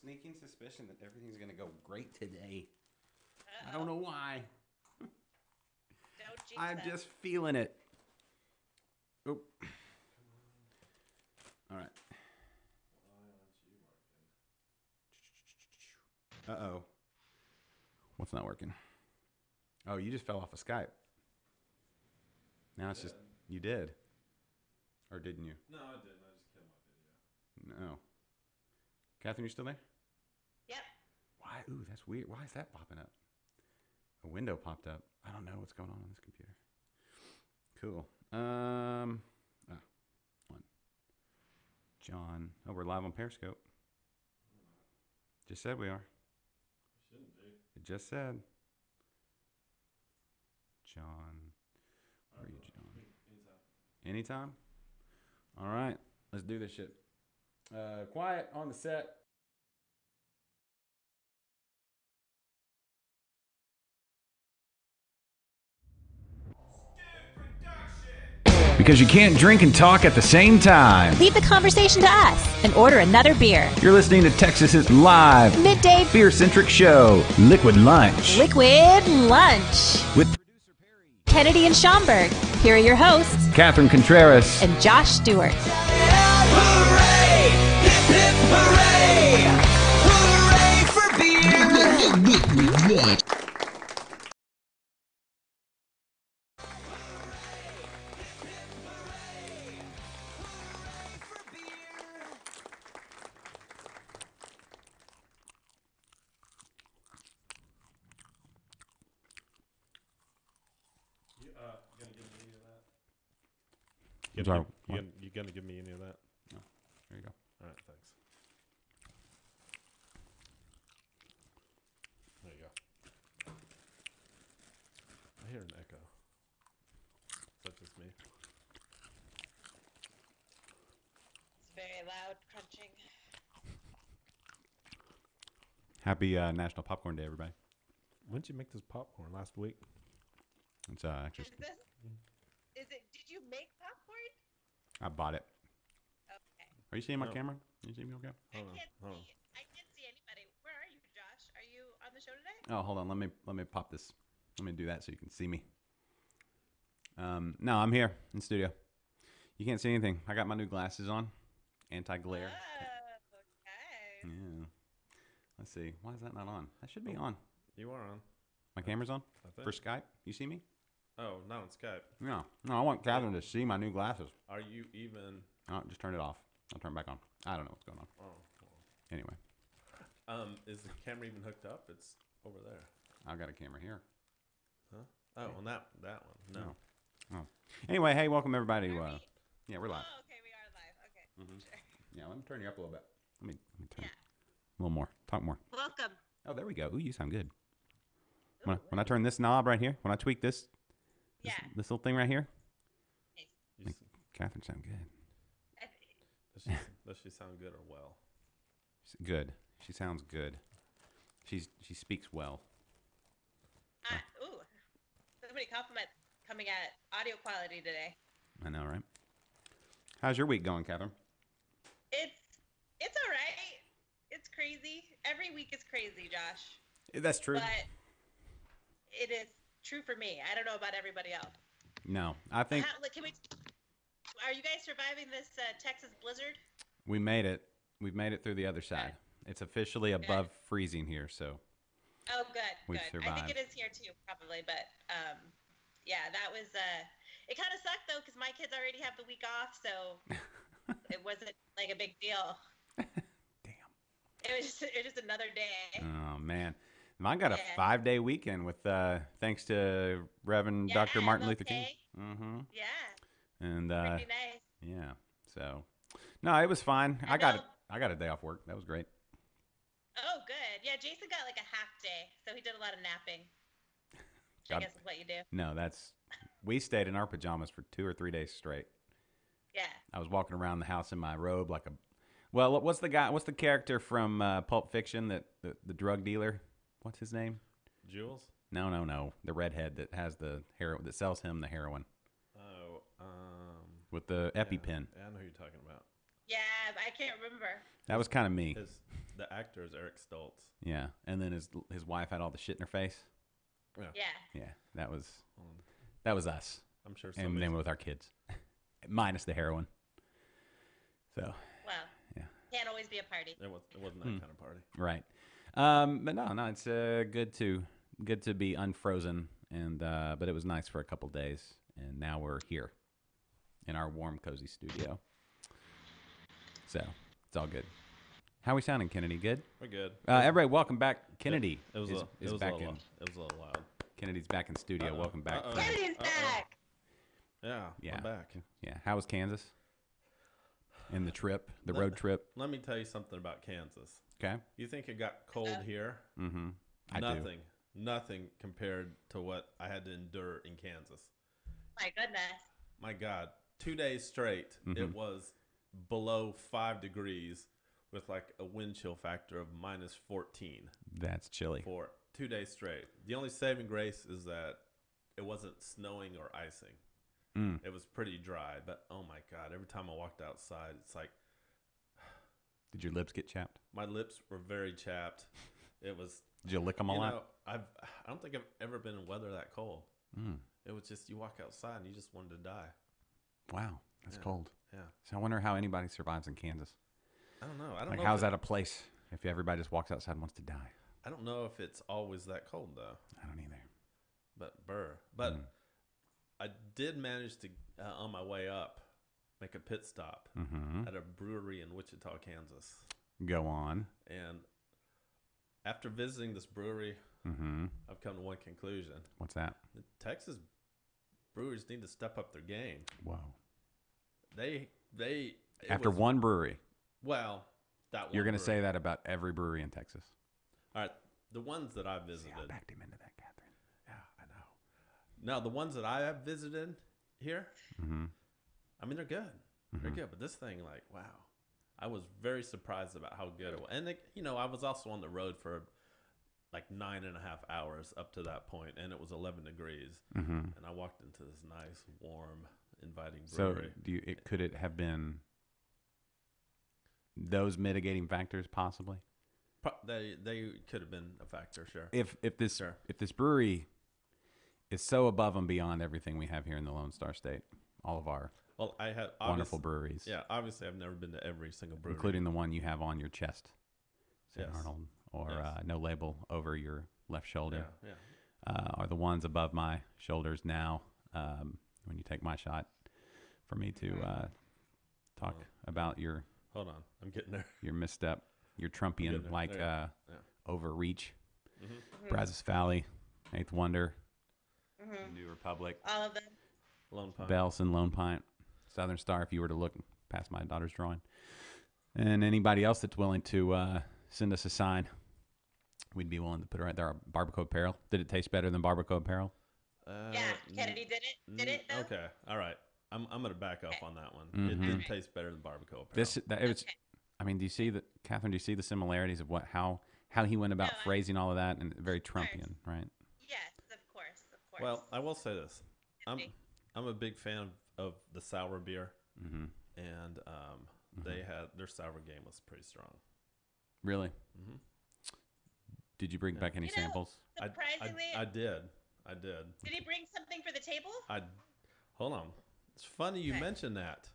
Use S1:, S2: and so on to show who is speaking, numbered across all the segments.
S1: sneaking suspicion that everything's gonna go great today.
S2: Uh-oh.
S1: I don't know why.
S2: Don't jinx
S1: I'm
S2: that.
S1: just feeling it. Oh. All right. Uh-oh. What's not working? Oh, you just fell off of Skype. Now it's just... You did. Or didn't you?
S3: No, I didn't. I just killed my video.
S1: No. Catherine, you still there?
S2: Yep.
S1: Why? Ooh, that's weird. Why is that popping up? A window popped up. I don't know what's going on this computer. Cool. One. John. Oh, we're live on Periscope. Just said we are.
S3: Shouldn't be.
S1: It just said. John. Where are you, John? Anytime? All right. Let's do this shit. Quiet on the set. Because you can't drink and talk at the same time.
S4: Leave the conversation to us and order another beer.
S1: You're listening to Texas's live
S4: Midday
S1: beer-centric show, Liquid Lunch.
S4: Liquid Lunch.
S1: With
S4: Kennedy and Schaumburg. Here are your hosts,
S1: Catherine Contreras.
S4: and Josh Stewart.
S5: Hooray! Hip hip hooray! Hooray for beer!
S3: You
S1: Sorry,
S3: gonna,
S1: what?
S3: you gonna give me any of that?
S1: No. There you go.
S3: All right, thanks. There you go. I hear an echo. Is that just me?
S2: It's very loud crunching.
S1: Happy National Popcorn Day, everybody.
S3: When did you make this popcorn? Last week?
S1: It's actually,
S2: Is it? Did you make popcorn?
S1: I bought it.
S2: Okay.
S1: Are you seeing my
S3: Oh.
S1: camera? You see me okay?
S3: Hold on.
S2: I can't see anybody. Where are you, Josh? Are you on the show today?
S1: Oh, hold on. Let me pop this. Let me do that so you can see me. No, I'm here in studio. You can't see anything. I got my new glasses on, anti-glare.
S2: Oh, okay.
S1: Yeah. Let's see. Why is that not on? That should be on.
S3: You are on.
S1: My camera's on
S3: I think.
S1: for Skype. You see me?
S3: Oh, not on Skype.
S1: No. I want Catherine to see my new glasses.
S3: Are you even?
S1: Oh, just turn it off. I'll turn it back on. I don't know what's going on.
S3: Oh.
S1: Anyway,
S3: Is the camera even hooked up? It's over there.
S1: I've got a camera here.
S3: Huh? Oh, on that one. No.
S1: Oh. Anyway, hey, welcome everybody.
S2: Are we?
S1: Yeah, we're live.
S2: Oh, okay, we are live. Okay.
S1: Mhm.
S2: Sure.
S1: Yeah, let me turn you up a little bit. Let me turn
S2: Yeah.
S1: a little more. Talk more.
S2: Welcome.
S1: Oh, there we go. Ooh, you sound good.
S2: Ooh,
S1: When I turn this knob right here, when I tweak this
S2: yeah.
S1: this little thing right here,
S3: You s-
S1: Catherine sound good.
S3: Does she sound good or well?
S1: Good. She sounds good. She speaks well.
S2: Ooh. Somebody compliment coming at audio quality today.
S1: I know, right? How's your week going, Catherine?
S2: It's all right. It's crazy. Every week is crazy, Josh.
S1: That's true.
S2: But it is true for me. I don't know about everybody else.
S1: No, I think
S2: Are you guys surviving this Texas blizzard?
S1: we made it. We've made it through the other side. It's officially above freezing here, so
S2: Oh, good.
S1: We've
S2: Good. I think
S1: survived.
S2: it is here too, probably. But yeah, that was. It kind of sucked though, because my kids already have the week off, so it wasn't like a big deal.
S1: damn.
S2: It was just another day.
S1: Oh man, I got a
S2: Yeah.
S1: 5-day weekend with thanks to Reverend Dr. Martin Luther King.
S2: okay.
S1: Mm-hmm.
S2: Yeah,
S1: And
S2: pretty nice.
S1: yeah, so no, it was fine.
S2: I know.
S1: I got a day off work. That was great.
S2: Oh, good. Yeah, Jason got like a half day, so he did a lot of napping. Which I
S1: God.
S2: guess is what you do.
S1: No, we stayed in our pajamas for 2 or 3 days straight.
S2: Yeah.
S1: I was walking around the house in my robe like a. Well, what's the character from Pulp Fiction that the drug dealer? What's his name?
S3: Jules?
S1: No. The redhead that has the heroin that sells him the heroin
S3: Oh,
S1: with the EpiPen.
S3: Yeah, I know who you're talking about.
S2: Yeah, I can't remember.
S1: That was kind of me.
S3: the actor is Eric Stoltz.
S1: Yeah, and then his wife had all the shit in her face.
S2: Yeah.
S1: Yeah, that was us,
S3: I'm sure.
S1: and
S3: Somebody.
S1: then with our kids, minus the heroin. So
S2: Well,
S1: yeah,
S2: can't always be a party.
S3: It wasn't that kind of party.
S1: right. But no, it's good to be unfrozen, and but it was nice for a couple days, and now we're here in our warm, cozy studio. So it's all good. How we sounding, Kennedy? Good.
S3: We're good.
S1: Everybody, welcome back. Kennedy
S3: It was
S1: is
S3: a
S1: back
S3: little,
S1: in.
S3: It was a little loud.
S1: Kennedy's back in studio.
S3: Uh-oh.
S1: Welcome back.
S3: Uh-oh.
S2: Kennedy's back.
S3: Yeah.
S1: Yeah.
S3: I'm back.
S1: Yeah. How was Kansas? In the trip, the road trip.
S3: Let me tell you something about Kansas.
S1: Okay.
S3: You think it got cold here?
S1: Mm-hmm. I do.
S3: Nothing compared to what I had to endure in Kansas.
S2: My goodness.
S3: My God, 2 days straight, it was below 5 degrees with like a wind chill factor of minus 14
S1: That's chilly.
S3: for 2 days straight. The only saving grace is that it wasn't snowing or icing. It was pretty dry, but oh my God, every time I walked outside, it's like
S1: Did your lips get chapped?
S3: my lips were very chapped. It was,
S1: Did you lick them a
S3: you
S1: lot?
S3: know, I don't think I've ever been in weather that cold. It was just, you walk outside and you just wanted to die.
S1: Wow, that's
S3: Yeah.
S1: cold.
S3: Yeah.
S1: So I wonder how anybody survives in Kansas.
S3: I don't know. I don't
S1: Like,
S3: know.
S1: how's
S3: if
S1: that a place if everybody just walks outside and wants to die?
S3: I don't know if it's always that cold though.
S1: I don't either.
S3: But I did manage to on my way up make a pit stop at a brewery in Wichita, Kansas.
S1: Go on.
S3: And after visiting this brewery, I've come to one conclusion:
S1: What's that?
S3: the Texas brewers need to step up their game.
S1: Whoa.
S3: It
S1: After
S3: was-
S1: one brewery,
S3: well, that one
S1: you're going to
S3: brewery.
S1: say that about every brewery in Texas.
S3: All right, the ones that I
S1: See,
S3: visited.
S1: I backed him into that, Catherine.
S3: Yeah, I know. Now the ones that I have visited here, I mean, they're good. They're good, but this thing, like, wow, I was very surprised about how good it was. And I was also on the road for like 9.5 hours up to that point, and it was 11 degrees, and I walked into this nice, warm, inviting
S1: So
S3: brewery.
S1: could it have been those mitigating factors possibly?
S3: They could have been a factor, sure.
S1: If this
S3: Sure.
S1: if this brewery is so above and beyond everything we have here in the Lone Star State, all of our
S3: Well, I had
S1: wonderful
S3: obvious-
S1: breweries,
S3: Yeah, obviously, I've never been to every single brewery,
S1: including the one you have on your chest, St.
S3: Yes.
S1: Arnold, or
S3: Yes.
S1: no label over your left shoulder,
S3: Yeah,
S1: are the ones above my shoulders now. When you take my shot, for me to talk about your
S3: Hold on, I'm getting there.
S1: misstep, your
S3: Getting
S1: Trumpian
S3: there.
S1: like
S3: Yeah.
S1: overreach, Brazos Valley, Eighth Wonder, New Republic,
S2: All of them.
S3: Lone Pine.
S1: Belson, Lone Pine, Southern Star. If you were to look past my daughter's drawing, and anybody else that's willing to send us a sign, we'd be willing to put it right there. Our Barbacoa Apparel. Did it taste better than Barbacoa Apparel?
S2: Yeah, Kennedy did it. Did it though?
S3: Okay, all right. I'm gonna back off on that one. It
S1: Mhm.
S3: did taste better than Barbacoa Apparel.
S1: It was.
S2: Okay.
S1: I mean, do you see that, Catherine? Do you see the similarities of how he went about
S2: No,
S1: phrasing all of that, and very Trumpian, right?
S2: Yes, of course, of course.
S3: Well, I will say this.
S2: Okay.
S3: I'm a big fan of the sour beer,
S1: Mm-hmm.
S3: and they had their sour game was pretty strong.
S1: Really?
S3: Mhm.
S1: Did you bring back any
S2: You know,
S1: samples?
S2: surprisingly,
S3: I did.
S2: did he bring something for the table?
S3: Hold on. It's funny you mentioned that.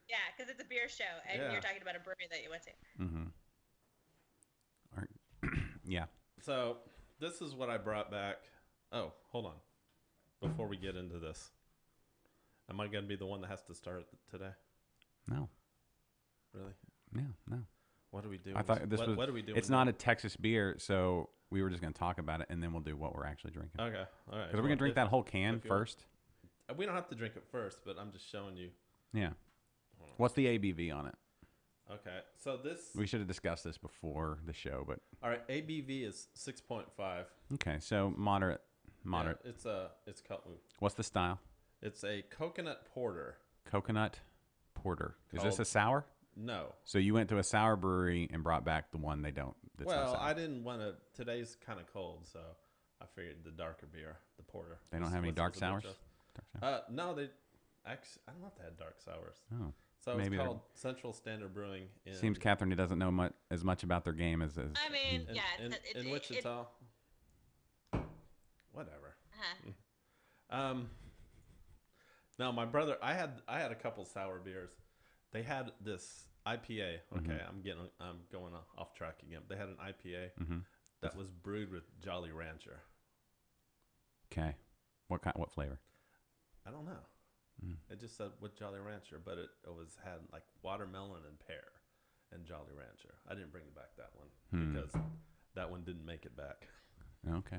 S2: Yeah, because it's a beer show, and
S3: Yeah.
S2: you're talking about a brewery that you went to.
S1: Mm-hmm. Yeah.
S3: So this is what I brought back. Oh, hold on. Before we get into this, am I going to be the one that has to start today?
S1: No.
S3: Really?
S1: Yeah. No.
S3: What do we do?
S1: I thought this was.
S3: What do we do?
S1: It's not a Texas beer, so we were just going to talk about it, and then we'll do what we're actually drinking.
S3: Okay. All right.
S1: Because we're going to drink that whole can
S3: if you want-
S1: first.
S3: We don't have to drink it first, but I'm just showing you.
S1: Yeah. What's the ABV on it?
S3: Okay. So this.
S1: We should have discussed this before the show, but
S3: All right. ABV is 6.5.
S1: okay. So moderate. Moderate.
S3: Yeah, it's
S1: What's the style?
S3: It's a coconut porter.
S1: Coconut porter. Is this
S3: Called-
S1: a sour?
S3: No.
S1: So you went to a sour brewery and brought back the one they don't. That's not
S3: Well,
S1: sour.
S3: I didn't want to. Today's kind of cold, so I figured the darker beer, the porter.
S1: They don't
S3: was-
S1: have any
S3: was-
S1: dark
S3: was a good
S1: sours?
S3: choice.
S1: Dark sour?
S3: No, they actually. I don't know if they had dark sours.
S1: Oh.
S3: So
S1: Maybe
S3: it's
S1: they're-
S3: called Central Standard Brewing.
S1: Seems Catherine doesn't know as much about their game as
S2: I mean,
S3: in,
S2: yeah,
S3: in Wichita. Whatever. No, my brother. I had a couple sour beers. They had this IPA. Okay, I'm going off track again. They had an IPA that was brewed with Jolly Rancher.
S1: Okay. What flavor?
S3: I don't know. It just said with Jolly Rancher, but it had like watermelon and pear and Jolly Rancher. I didn't bring back that one because that one didn't make it back.
S1: Okay.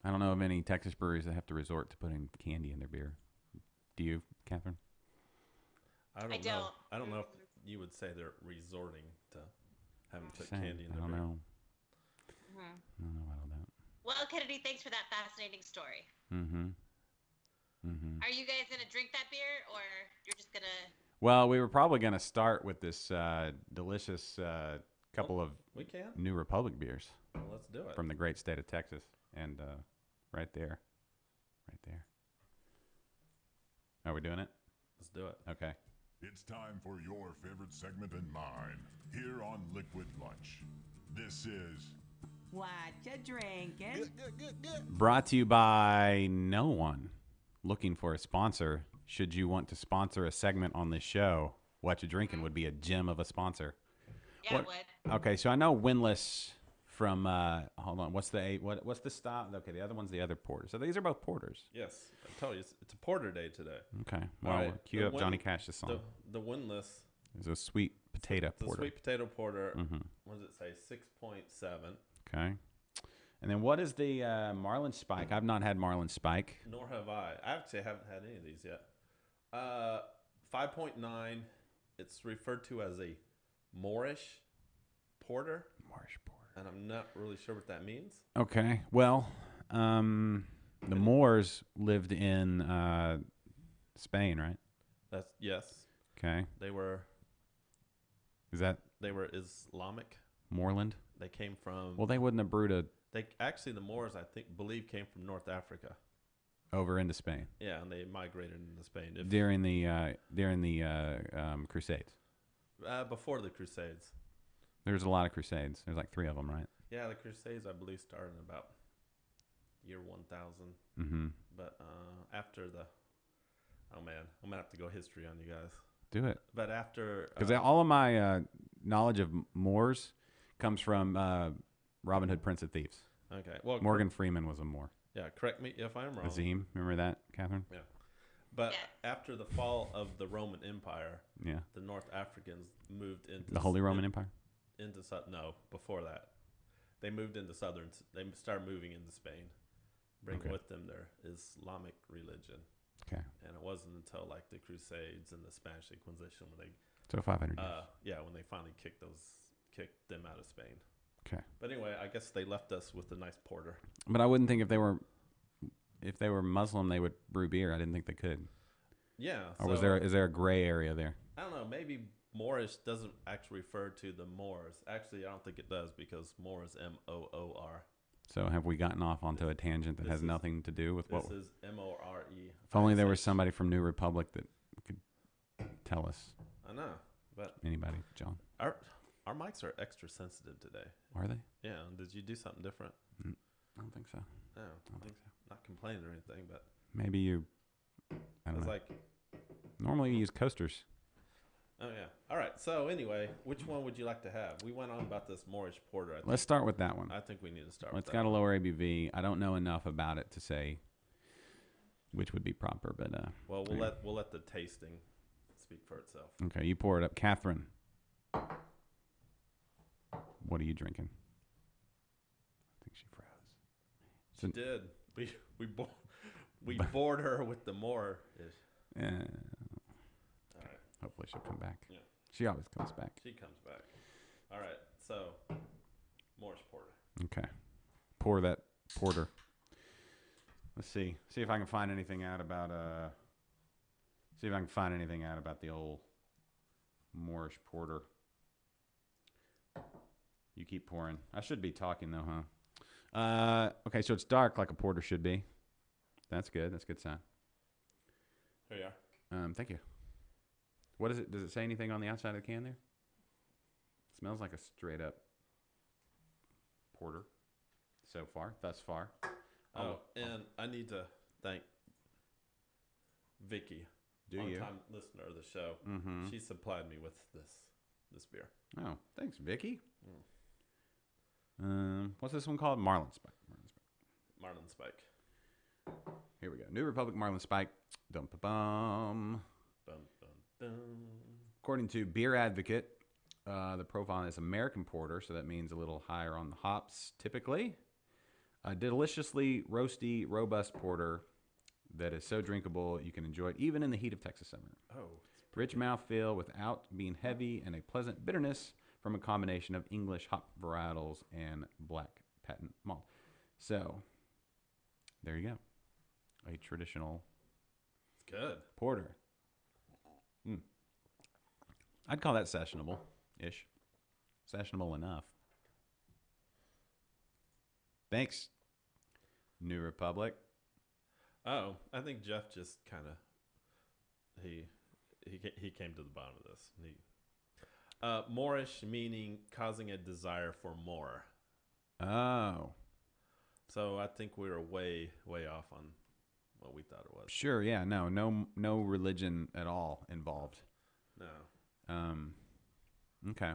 S1: I don't know of any Texas breweries that have to resort to putting candy in their beer. Do you, Catherine?
S3: I don't know. I don't know if you would say they're resorting to having put candy in their
S1: I don't
S3: beer.
S1: know. I don't know about all that.
S2: Well, Kennedy, thanks for that fascinating story. Are you guys gonna drink that beer, or you're just gonna?
S1: Well, we were probably going to start with this delicious couple of
S3: We can.
S1: New Republic beers
S3: Well, let's do it.
S1: from the great state of Texas, and right there. Are we doing it?
S3: Let's do it.
S1: Okay.
S6: It's time for your favorite segment and mine here on Liquid Lunch. This is
S7: What you drinking?
S1: Brought to you by no one. Looking for a sponsor. Should you want to sponsor a segment on this show, What You Drinking would be a gem of a sponsor.
S2: Yeah,
S1: What-
S2: it would.
S1: Okay, so I know Windlass from hold on, what's the style? Okay, the other one's the other porter. So these are both porters.
S3: Yes, I told you it's a porter day today.
S1: Okay.
S3: All
S1: Well,
S3: right,
S1: cue
S3: the
S1: up
S3: Win-
S1: Johnny Cash's song.
S3: The Windlass.
S1: It's a sweet potato
S3: The
S1: porter.
S3: sweet potato porter.
S1: Mm-hmm.
S3: What does it say? 6.7.
S1: Okay. And then what is the Marlin Spike? I've not had Marlin Spike.
S3: Nor have I. I actually haven't had any of these yet. 5.9. It's referred to as a Moorish porter,
S1: Marsh porter.
S3: and I'm not really sure what that means.
S1: Okay. Well, the Moors lived in Spain, right?
S3: That's yes.
S1: Okay.
S3: They were
S1: Is that
S3: Islamic.
S1: Moorland?
S3: They came from.
S1: Well, they wouldn't have brewed
S3: the Moors believe came from North Africa.
S1: over into Spain
S3: Yeah, and they migrated into Spain
S1: during the Crusades.
S3: before the Crusades.
S1: There's a lot of Crusades. There's like 3 of them, right?
S3: Yeah, the Crusades I believe started in about year 1000.
S1: Mm-hmm.
S3: But after the, oh man, I'm gonna have to go history on you guys.
S1: Do it.
S3: But after,
S1: Because all of my knowledge of Moors comes from Robin Hood, Prince of Thieves.
S3: okay, well,
S1: Morgan Freeman was a Moor.
S3: yeah, correct me if I'm wrong.
S1: Azim, remember that, Catherine?
S3: Yeah, but
S2: Yeah.
S3: after the fall of the Roman Empire,
S1: Yeah.
S3: the North Africans moved into
S1: The Holy Roman Empire?
S3: No, before that, they moved into southern. They started moving into Spain, bringing
S1: Okay.
S3: with them their Islamic religion.
S1: Okay.
S3: And it wasn't until like the Crusades and the Spanish Inquisition when they
S1: So 500 years.
S3: when they finally kicked them out of Spain.
S1: Okay.
S3: But anyway, I guess they left us with a nice porter.
S1: But I wouldn't think if they were Muslim, they would brew beer. I didn't think they could.
S3: Yeah.
S1: Or is
S3: so,
S1: there a gray area there?
S3: I don't know. Maybe Moorish doesn't actually refer to the Moors. Actually, I don't think it does because Moor is Moor.
S1: So have we gotten off onto a tangent that
S3: this
S1: has
S3: is-
S1: nothing to do with what?
S3: This is More.
S1: If only there was somebody from New Republic that could tell us.
S3: I know, but
S1: Anybody, John?
S3: our mics are extra sensitive today.
S1: Are they?
S3: Yeah. Did you do something different?
S1: I don't think so.
S3: No,
S1: I don't think so.
S3: not complaining or anything, but
S1: Maybe you. I
S3: I
S1: don't
S3: was
S1: know.
S3: like,
S1: Normally you use coasters.
S3: oh yeah. All right. So anyway, which one would you like to have? We went on about this Moorish porter.
S1: Let's start with that one.
S3: I think we need to start.
S1: It's
S3: with
S1: got
S3: that
S1: a
S3: one.
S1: lower ABV. I don't know enough about it to say which would be proper, but
S3: Well,
S1: yeah.
S3: we'll let the tasting speak for itself.
S1: Okay, you pour it up. Catherine, what are you drinking? I think she froze.
S3: She did. We bored her with the more.
S1: Uh,
S3: All right.
S1: hopefully she'll come back.
S3: Yeah.
S1: She always comes back.
S3: She comes back. All right. So, Moorish porter.
S1: Okay. Pour that porter. Let's see. See if I can find anything out about the old Moorish porter. You keep pouring. I should be talking though, huh? Okay, so it's dark like a porter should be. That's good. That's a good sign.
S3: Here you are.
S1: Thank you. What is it? Does it say anything on the outside of the can there? Smells like a straight up porter. Thus far.
S3: Oh, and I need to thank Vicky,
S1: Do you?
S3: long-time listener of the show.
S1: Mm-hmm.
S3: She supplied me with this beer.
S1: Oh, thanks, Vicky. What's this one called? Marlin Spike.
S3: Marlin Spike.
S1: Here we go. New Republic Marlin Spike. Dum-ba-bum.
S3: Bum, bum, bum.
S1: According to Beer Advocate, the profile is American porter, so that means a little higher on the hops typically. A deliciously roasty, robust porter that is so drinkable you can enjoy it even in the heat of Texas summer.
S3: Oh,
S1: Rich mouthfeel without being heavy, and a pleasant bitterness from a combination of English hop varietals and black patent malt. So, there you go. A traditional
S3: it's good.
S1: porter. I'd call that sessionable-ish. Sessionable enough. Thanks, New Republic.
S3: Oh, I think Jeff just kind of he came to the bottom of this. Moorish meaning causing a desire for more.
S1: Oh,
S3: So I think we were way off on what we thought it was.
S1: sure. Yeah. No religion at all involved.
S3: No.
S1: Okay.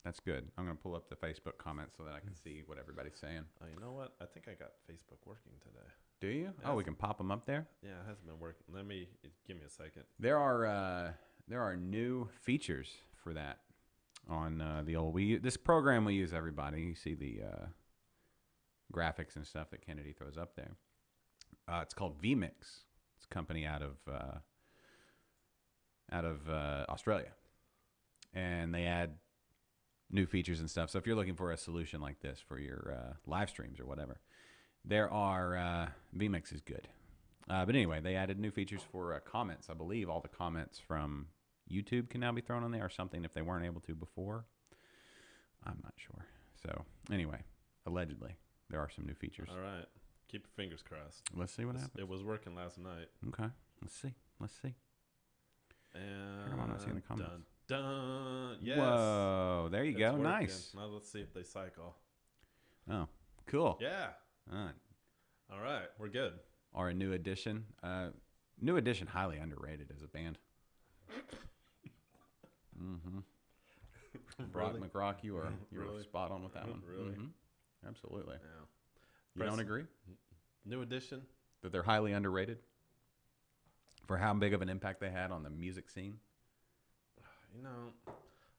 S1: That's good. I'm going to pull up the Facebook comments so that I can see what everybody's saying.
S3: Oh, you know what? I think I got Facebook working today.
S1: Do you? Oh, we can pop them up there?
S3: Yeah, it hasn't been working. Give me a second.
S1: There are new features for that on the old. This program we use, everybody. You see the graphics and stuff that Kennedy throws up there. It's called vMix. It's a company out of Australia, and they add new features and stuff. So if you're looking for a solution like this for your live streams or whatever, there are vMix is good. But anyway, they added new features for comments. I believe all the comments from YouTube can now be thrown on there or something if they weren't able to before. I'm not sure. So anyway, allegedly, there are some new features.
S3: All right. Keep your fingers crossed.
S1: Let's see what happens.
S3: It was working last night.
S1: Okay. Let's see.
S3: And
S1: Come on, let's see in the comments.
S3: Dun, dun. Yes.
S1: Whoa, there you
S3: It's
S1: go.
S3: working.
S1: Nice.
S3: Now let's see if they cycle.
S1: Oh, cool.
S3: Yeah. All right. We're good.
S1: Or a new edition. New edition, highly underrated as a band. Brock
S3: Really?
S1: McRock, you were
S3: Really?
S1: spot on with that one.
S3: Really?
S1: Absolutely.
S3: Yeah.
S1: You don't
S3: Preston-
S1: agree
S3: New edition.
S1: that they're highly underrated for how big of an impact they had on the music scene?
S3: You know,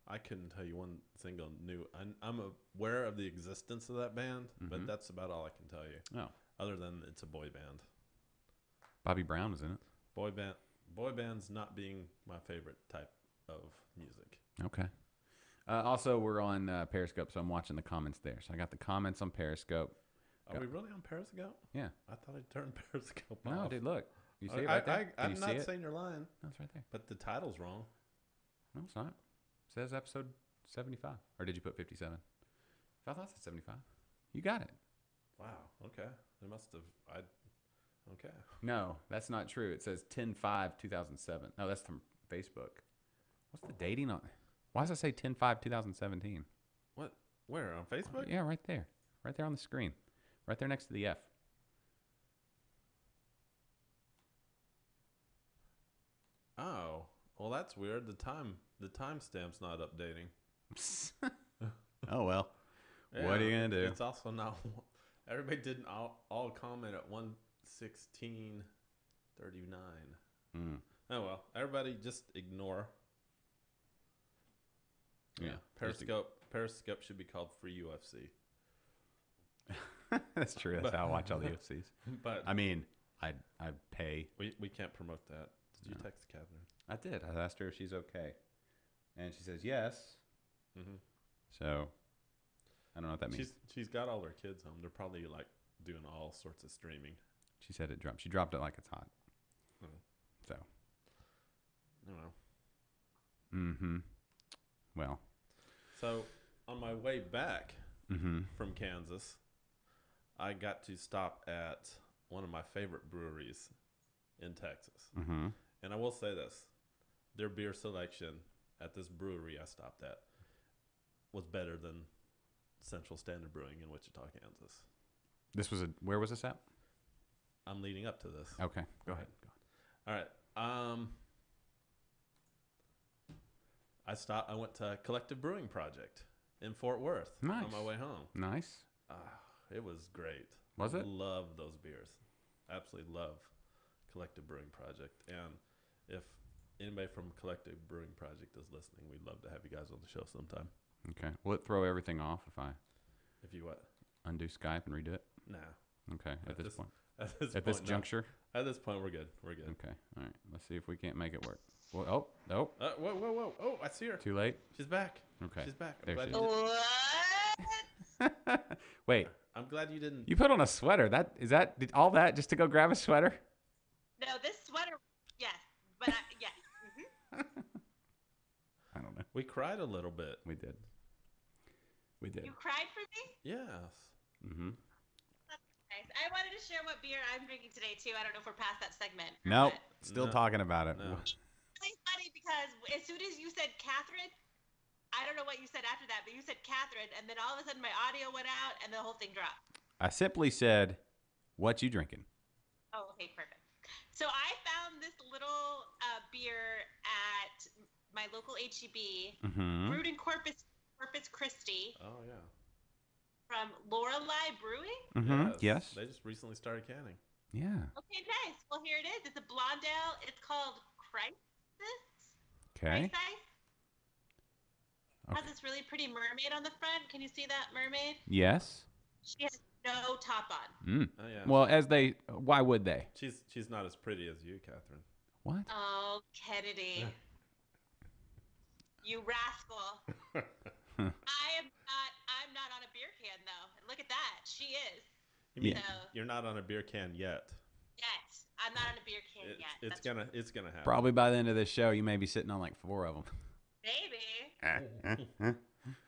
S3: I couldn't tell you one single new. I'm aware of the existence of that band, but that's about all I can tell you.
S1: Oh,
S3: Other than it's a boy band.
S1: Bobby Brown was in it.
S3: Boy bands not being my favorite type of music.
S1: Okay. Also, we're on Periscope, so I'm watching the comments there. So I got the comments on Periscope.
S3: Are we really on Periscope?
S1: Yeah.
S3: I thought I turned Periscope
S1: No,
S3: off.
S1: dude, look. You see it right there? Can
S3: I'm
S1: you see
S3: not
S1: it?
S3: saying you're lying,
S1: No, it's right there.
S3: but the title's wrong.
S1: No, it's not. It says episode 75. Or did you put 57? I thought it said 75. You got it.
S3: Wow. Okay. They must have. Okay.
S1: No, that's not true. It says 10/5/2007. No, that's from Facebook. What's the dating on? Why does it say 10/5/2017?
S3: What? Where on Facebook?
S1: Yeah, right there. Right there on the screen. Right there next to the F.
S3: Oh. Well, that's weird. The timestamp's not updating.
S1: Oh, well. What are you going to do?
S3: It's also not. Everybody didn't all comment at 1:16:39.
S1: Mm.
S3: Oh well. Everybody just ignore.
S1: Yeah.
S3: Periscope should be called Free UFC.
S1: That's true. That's how I watch all the UFCs.
S3: But
S1: I mean, I pay.
S3: we can't promote that. Did you text Catherine?
S1: I did. I asked her if she's okay. And she says yes.
S3: Mm-hmm.
S1: So, I don't know what that means.
S3: She's got all her kids home. They're probably like doing all sorts of streaming.
S1: She said it dropped. She dropped it like it's hot.
S3: Oh.
S1: So.
S3: I don't know.
S1: Mm-hmm. Well.
S3: So on my way back
S1: Mm-hmm.
S3: from Kansas, I got to stop at one of my favorite breweries in Texas.
S1: Mm-hmm.
S3: And I will say this. their beer selection at this brewery I stopped at was better than Central Standard Brewing in Wichita, Kansas.
S1: Where was this at?
S3: I'm leading up to this.
S1: Okay, go ahead.
S3: All right. I went to Collective Brewing Project in Fort Worth
S1: Nice.
S3: on my way home.
S1: Nice.
S3: It was great.
S1: Was it?
S3: Love those beers. Absolutely love Collective Brewing Project. And if anybody from Collective Brewing Project is listening, we'd love to have you guys on the show sometime.
S1: Okay. Will it throw everything off if I
S3: If you what?
S1: undo Skype and redo it?
S3: Nah.
S1: Okay. At this point.
S3: At this,
S1: At this
S3: point, no.
S1: juncture?
S3: At this point, we're good. We're good.
S1: Okay. All right. Let's see if we can't make it work. Well, oh,
S3: Whoa. Oh, I see her.
S1: too late.
S3: She's back.
S1: Okay.
S3: She's back.
S1: There she is.
S2: What?
S1: Wait,
S3: I'm glad you didn't.
S1: you put on a sweater. Did all that just to go grab a sweater?
S2: No, this sweater. Yes, but yes.
S1: I don't know.
S3: We cried a little bit.
S1: We did.
S2: You cried for me?
S3: Yes.
S1: Mm-hmm.
S2: Nice. I wanted to share what beer I'm drinking today too. I don't know if we're past that segment. or
S1: Nope.
S2: what.
S1: Still
S3: No.
S1: talking about it.
S3: No.
S2: It's really funny because as soon as you said Catherine, I don't know what you said after that, but you said Catherine, and then all of a sudden my audio went out and the whole thing dropped.
S1: I simply said, "What you drinking?"
S2: Oh, okay, perfect. So I found this little beer at my local HEB,
S1: Mm-hmm.
S2: brewed in Corpus Christi,
S3: Oh yeah.
S2: from Lorelei Brewing.
S1: Mm-hmm. Yes.
S3: They just recently started canning.
S1: Yeah.
S2: Okay, nice. Well, here it is. It's a blonde ale. It's called Crisis.
S1: Okay.
S2: Crisis. Has this really pretty mermaid on the front. Can you see that mermaid?
S1: Yes.
S2: She has no top on.
S1: Mm.
S3: Oh yeah.
S1: Well, why would they?
S3: she's not as pretty as you, Catherine.
S1: What?
S2: Oh, Kennedy. You rascal. I'm not on a beer can though. Look at that. She is.
S3: You mean
S2: So-
S3: you're not on a beer can yet?
S2: Yet. I'm not on a beer can yet.
S3: It's
S2: That's
S3: gonna happen.
S1: Probably by the end of this show, you may be sitting on like 4 of them.
S2: maybe.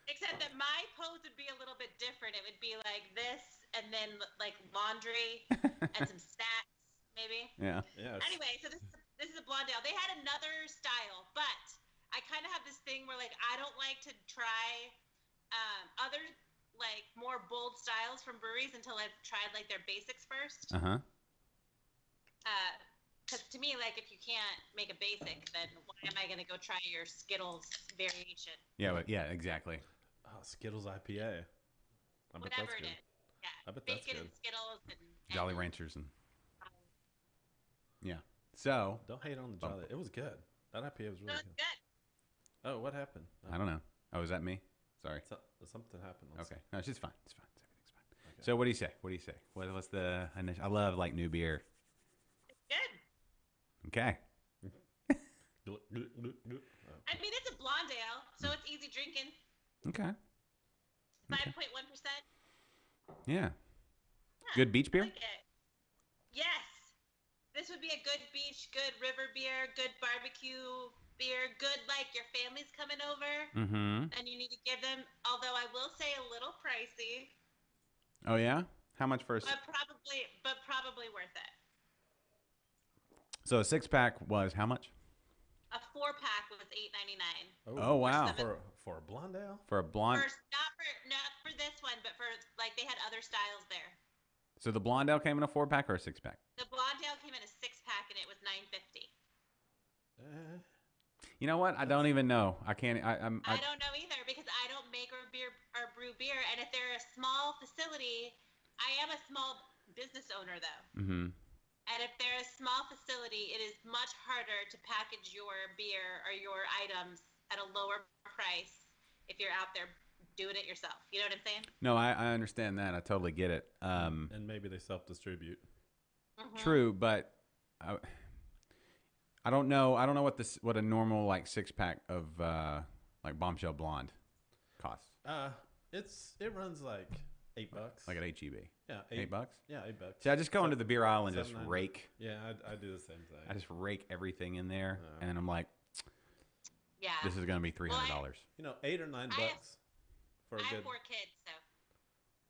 S2: Except that my pose would be a little bit different. It would be like this and then like laundry and some snacks, maybe.
S1: Yeah.
S3: Yeah.
S2: Anyway, so this is a blonde ale. They had another style, but I kind of have this thing where like I don't like to try other like more bold styles from breweries until I've tried like their basics first.
S1: Uh huh.
S2: Because to me, like if you can't make a basic, then why am I gonna go try your Skittles variation?
S1: Yeah. But yeah. Exactly.
S3: Oh, Skittles IPA. I bet
S2: Whatever
S3: that's
S2: it
S3: good.
S2: is. Yeah.
S3: I bet that's
S2: Bacon
S3: good.
S2: and Skittles and
S1: Jolly Ranchers and yeah. So
S3: Don't hate on the Jolly. It was good. That IPA was
S2: No,
S3: really
S2: it's
S3: good.
S2: good.
S3: Oh, what happened?
S1: I don't know. Oh, is that me? Sorry.
S3: Something happened. Let's
S1: Okay. No, it's just fine. It's fine. Everything's fine.
S3: Okay.
S1: So what do you say? What do you say? What's the initial? I love like new beer.
S2: Good.
S1: Okay.
S3: Oh.
S2: I mean, it's a blonde ale, so it's easy drinking.
S1: Okay.
S2: 5.1%.
S1: Yeah. Good beach beer?
S2: I like it. Yes. This would be a good beach, good river beer, good barbecue beer, good like your family's coming over
S1: Mm-hmm.
S2: and you need to give them, although I will say a little pricey,
S1: Oh yeah. How much for a?
S2: but probably worth it.
S1: So a 6-pack was how much?
S2: A 4-pack was $8.99.
S1: Oh, wow.
S3: For a blonde ale?
S1: For a blonde.
S2: Not for this one, but for like they had other styles there.
S1: So the blonde ale came in a 4-pack or a 6-pack?
S2: The blonde ale came in a 6-pack and it was $9.50.
S1: You know what? I don't even know. I can't.
S2: I don't know either because I don't make or brew beer, and if they're a small facility, I am a small business owner though.
S1: Mm-hmm.
S2: And if they're a small facility, it is much harder to package your beer or your items at a lower price if you're out there doing it yourself. You know what I'm saying?
S1: No, I understand that. I totally get it.
S3: And maybe they self-distribute.
S2: Mhm.
S1: True, but I don't know. I don't know what a normal like 6-pack of like Bombshell Blonde costs.
S3: It runs like $8.
S1: Like at HEB.
S3: Yeah,
S1: $8?
S3: Yeah, $8.
S1: See, I just go into the beer aisle and just
S3: 7.99.
S1: rake.
S3: Yeah, I do the same thing.
S1: I just rake everything in there,
S3: Yeah.
S1: and I'm like,
S2: Yeah.
S1: this is gonna be $300.
S3: You know, $8 or $9
S2: I have-
S3: for a
S2: I have
S3: good.
S2: 4 kids, so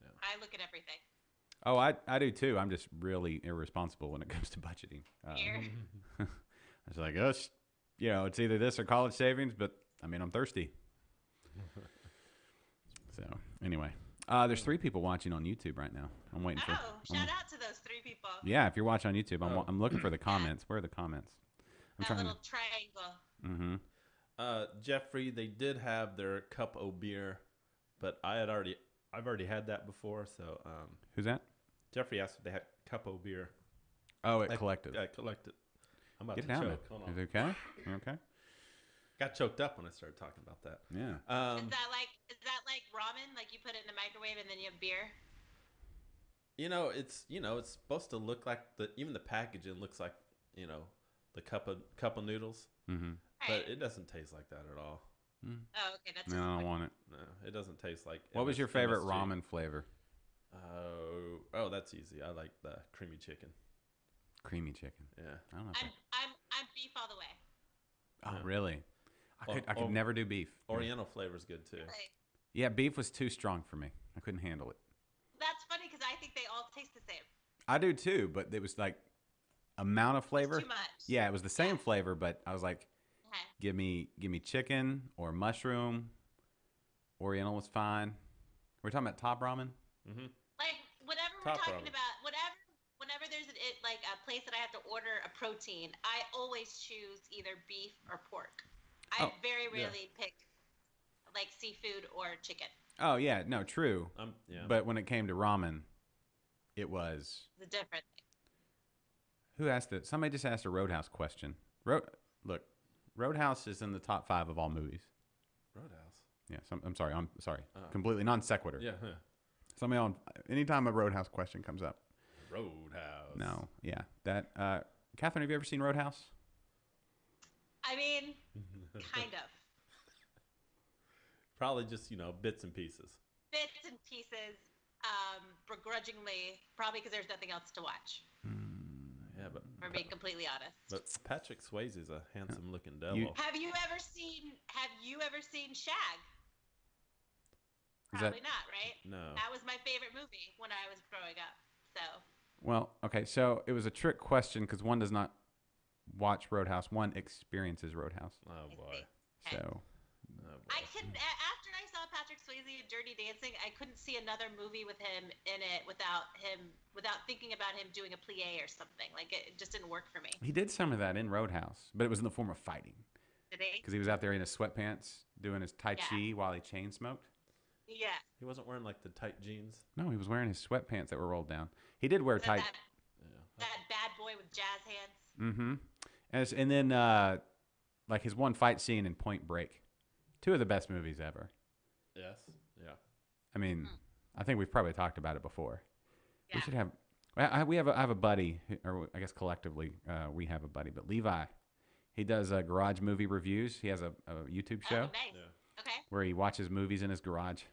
S3: Yeah.
S2: I look at everything.
S1: Oh, I do too. I'm just really irresponsible when it comes to budgeting.
S2: Here.
S1: I was like, oh, you know, it's either this or college savings, but I mean, I'm thirsty. So anyway, there's 3 people watching on YouTube right now. I'm waiting for.
S2: Oh, shout out to those 3 people.
S1: Yeah, if you're watching on YouTube,
S3: Oh.
S1: I'm looking for the comments. Where are the comments? I'm
S2: That little triangle.
S1: Mm-hmm.
S3: Jeffrey, they did have their cup of beer, but I've already had that before. So
S1: Who's that?
S3: Jeffrey asked if they had cup of beer.
S1: Oh, at Collective.
S3: Yeah, Collective. I'm about
S1: Get
S3: to
S1: down there.
S3: choke. Hold on.
S1: Is it okay? You okay?
S3: Got choked up when I started talking about that.
S1: Yeah.
S2: Is that like ramen? Like you put it in the microwave and then you have beer?
S3: It's supposed to look like even the packaging looks like, the cup of noodles,
S1: Mm-hmm.
S3: but it doesn't taste like that at all.
S2: Oh, okay. That's
S1: No, I don't want it.
S3: No, it doesn't taste like.
S1: What was your favorite
S3: MSG.
S1: ramen flavor?
S3: Oh, that's easy. I like the creamy chicken.
S1: Creamy chicken.
S3: Yeah.
S1: I don't know. If
S2: I'm beef all the way.
S1: Oh, really? I could
S3: Or-
S1: never do beef.
S3: Oriental flavor's good too.
S2: Like,
S1: Yeah, beef was too strong for me. I couldn't handle it.
S2: that's funny because I think they all taste the same.
S1: I do too, but it was like amount of flavor.
S2: Too much.
S1: Yeah, it was the same flavor, but I was like,
S2: Okay.
S1: give me chicken or mushroom. Oriental was fine. We're talking about top ramen.
S3: Mm-hmm.
S2: Like whatever we're
S3: Top
S2: talking
S3: ramen.
S2: about, whenever there's like a place that I have to order a protein, I always choose either beef or pork. I
S1: Oh,
S2: very
S3: yeah.
S2: rarely pick like seafood or chicken.
S1: Oh yeah, no, true.
S3: Yeah.
S1: But when it came to ramen, it was
S2: It's a different thing.
S1: who asked it? Somebody just asked a Roadhouse question. Look, Roadhouse is in the top 5 of all movies.
S3: Roadhouse.
S1: Yeah, I'm sorry.
S3: Oh.
S1: Completely non sequitur.
S3: Yeah.
S1: Somebody on anytime a Roadhouse question comes up.
S3: Roadhouse.
S1: No, yeah, that. Catherine, have you ever seen Roadhouse?
S2: I mean, kind of.
S3: Probably just bits and pieces.
S2: Bits and pieces, begrudgingly, probably because there's nothing else to watch,
S3: Yeah,
S2: for being completely honest.
S3: but Patrick Swayze is a handsome looking devil.
S1: You-
S2: Have you ever seen Shag?
S1: Is that-
S2: Probably not, right?
S3: No.
S2: That was my favorite movie when I was growing up. So
S1: Well, okay, so it was a trick question because one does not watch Roadhouse. One experiences Roadhouse.
S3: Oh
S2: I
S3: boy.
S2: see. Okay.
S1: So
S3: Oh, boy.
S2: I couldn't. After I saw Patrick Swayze in Dirty Dancing, I couldn't see another movie with him in it without thinking about him doing a plie or something. Like it just didn't work for me.
S1: he did some of that in Roadhouse, but it was in the form of fighting
S2: Did he?
S1: because he was out there in his sweatpants doing his Tai Chi while he chain smoked.
S2: Yeah.
S3: He wasn't wearing like the tight jeans.
S1: No, he was wearing his sweatpants that were rolled down. He did wear
S2: That,
S1: tight.
S2: that,
S3: Yeah.
S2: that bad boy with jazz hands.
S1: Mm-hmm. And then like his one fight scene in Point Break, 2 of the best movies ever.
S3: Yes. Yeah.
S1: I mean, I think we've probably talked about it before.
S2: Yeah.
S1: We should have. I have a buddy, or I guess collectively we have a buddy, but Levi, he does garage movie reviews. He has a YouTube show
S2: Oh, nice.
S3: Yeah.
S2: Okay.
S1: where he watches movies in his garage,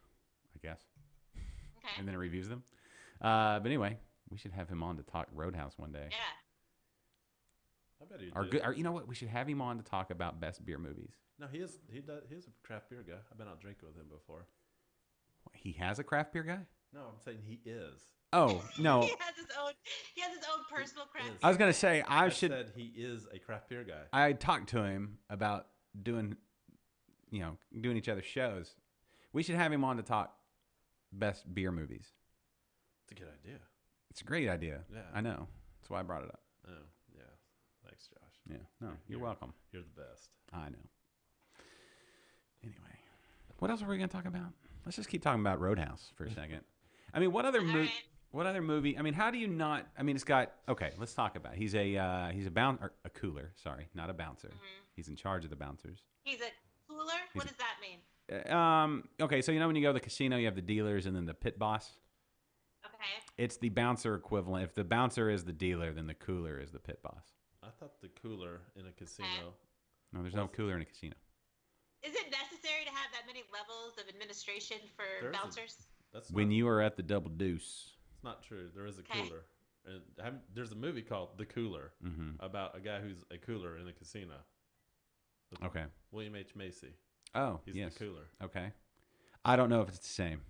S1: I guess,
S2: Okay.
S1: and then reviews them. But anyway, we should have him on to talk Roadhouse one day.
S2: Yeah.
S3: I bet he
S1: Or
S3: did.
S1: good. Or, you know what? We should have him on to talk about best beer movies.
S3: No, he is. He is a craft beer guy. I've been out drinking with him before.
S1: He has a craft beer guy.
S3: No, I'm saying he is.
S1: Oh no!
S2: He has his own personal craft.
S3: Yes.
S1: I was gonna say
S3: I
S1: I should.
S3: said he is a craft beer guy.
S1: I talked to him about doing each other's shows. We should have him on to talk best beer movies.
S3: It's a good idea.
S1: It's a great idea.
S3: Yeah.
S1: I know. That's why I brought it up.
S3: Oh, yeah. Thanks, Josh.
S1: Yeah. No, you're welcome.
S3: You're the best.
S1: I know. Anyway, what else are we gonna talk about? Let's just keep talking about Roadhouse for a second. I mean, what other
S2: All
S1: movie?
S2: right.
S1: What other movie? I mean, how do you not? I mean, it's got okay. Let's talk about. It. He's a cooler. Sorry, not a bouncer.
S2: Mm-hmm.
S1: He's in charge of the bouncers.
S2: He's a cooler. What does that mean?
S1: Okay, so when you go to the casino, you have the dealers and then the pit boss.
S2: Okay.
S1: It's the bouncer equivalent. If the bouncer is the dealer, then the cooler is the pit boss.
S3: I thought the cooler in a casino.
S1: No, there's no cooler in a casino.
S2: Is it necessary to have that many levels of administration for
S3: There's a-
S2: bouncers?
S3: That's
S1: When
S3: not,
S1: you are at the Double Deuce,
S3: it's not true. There is a
S2: Okay.
S3: cooler. And there's a movie called The Cooler
S1: Mhm.
S3: about a guy who's a cooler in a casino. With
S1: okay.
S3: William H. Macy.
S1: Oh,
S3: He's
S1: yes.
S3: the cooler.
S1: Okay. I don't know if it's the same.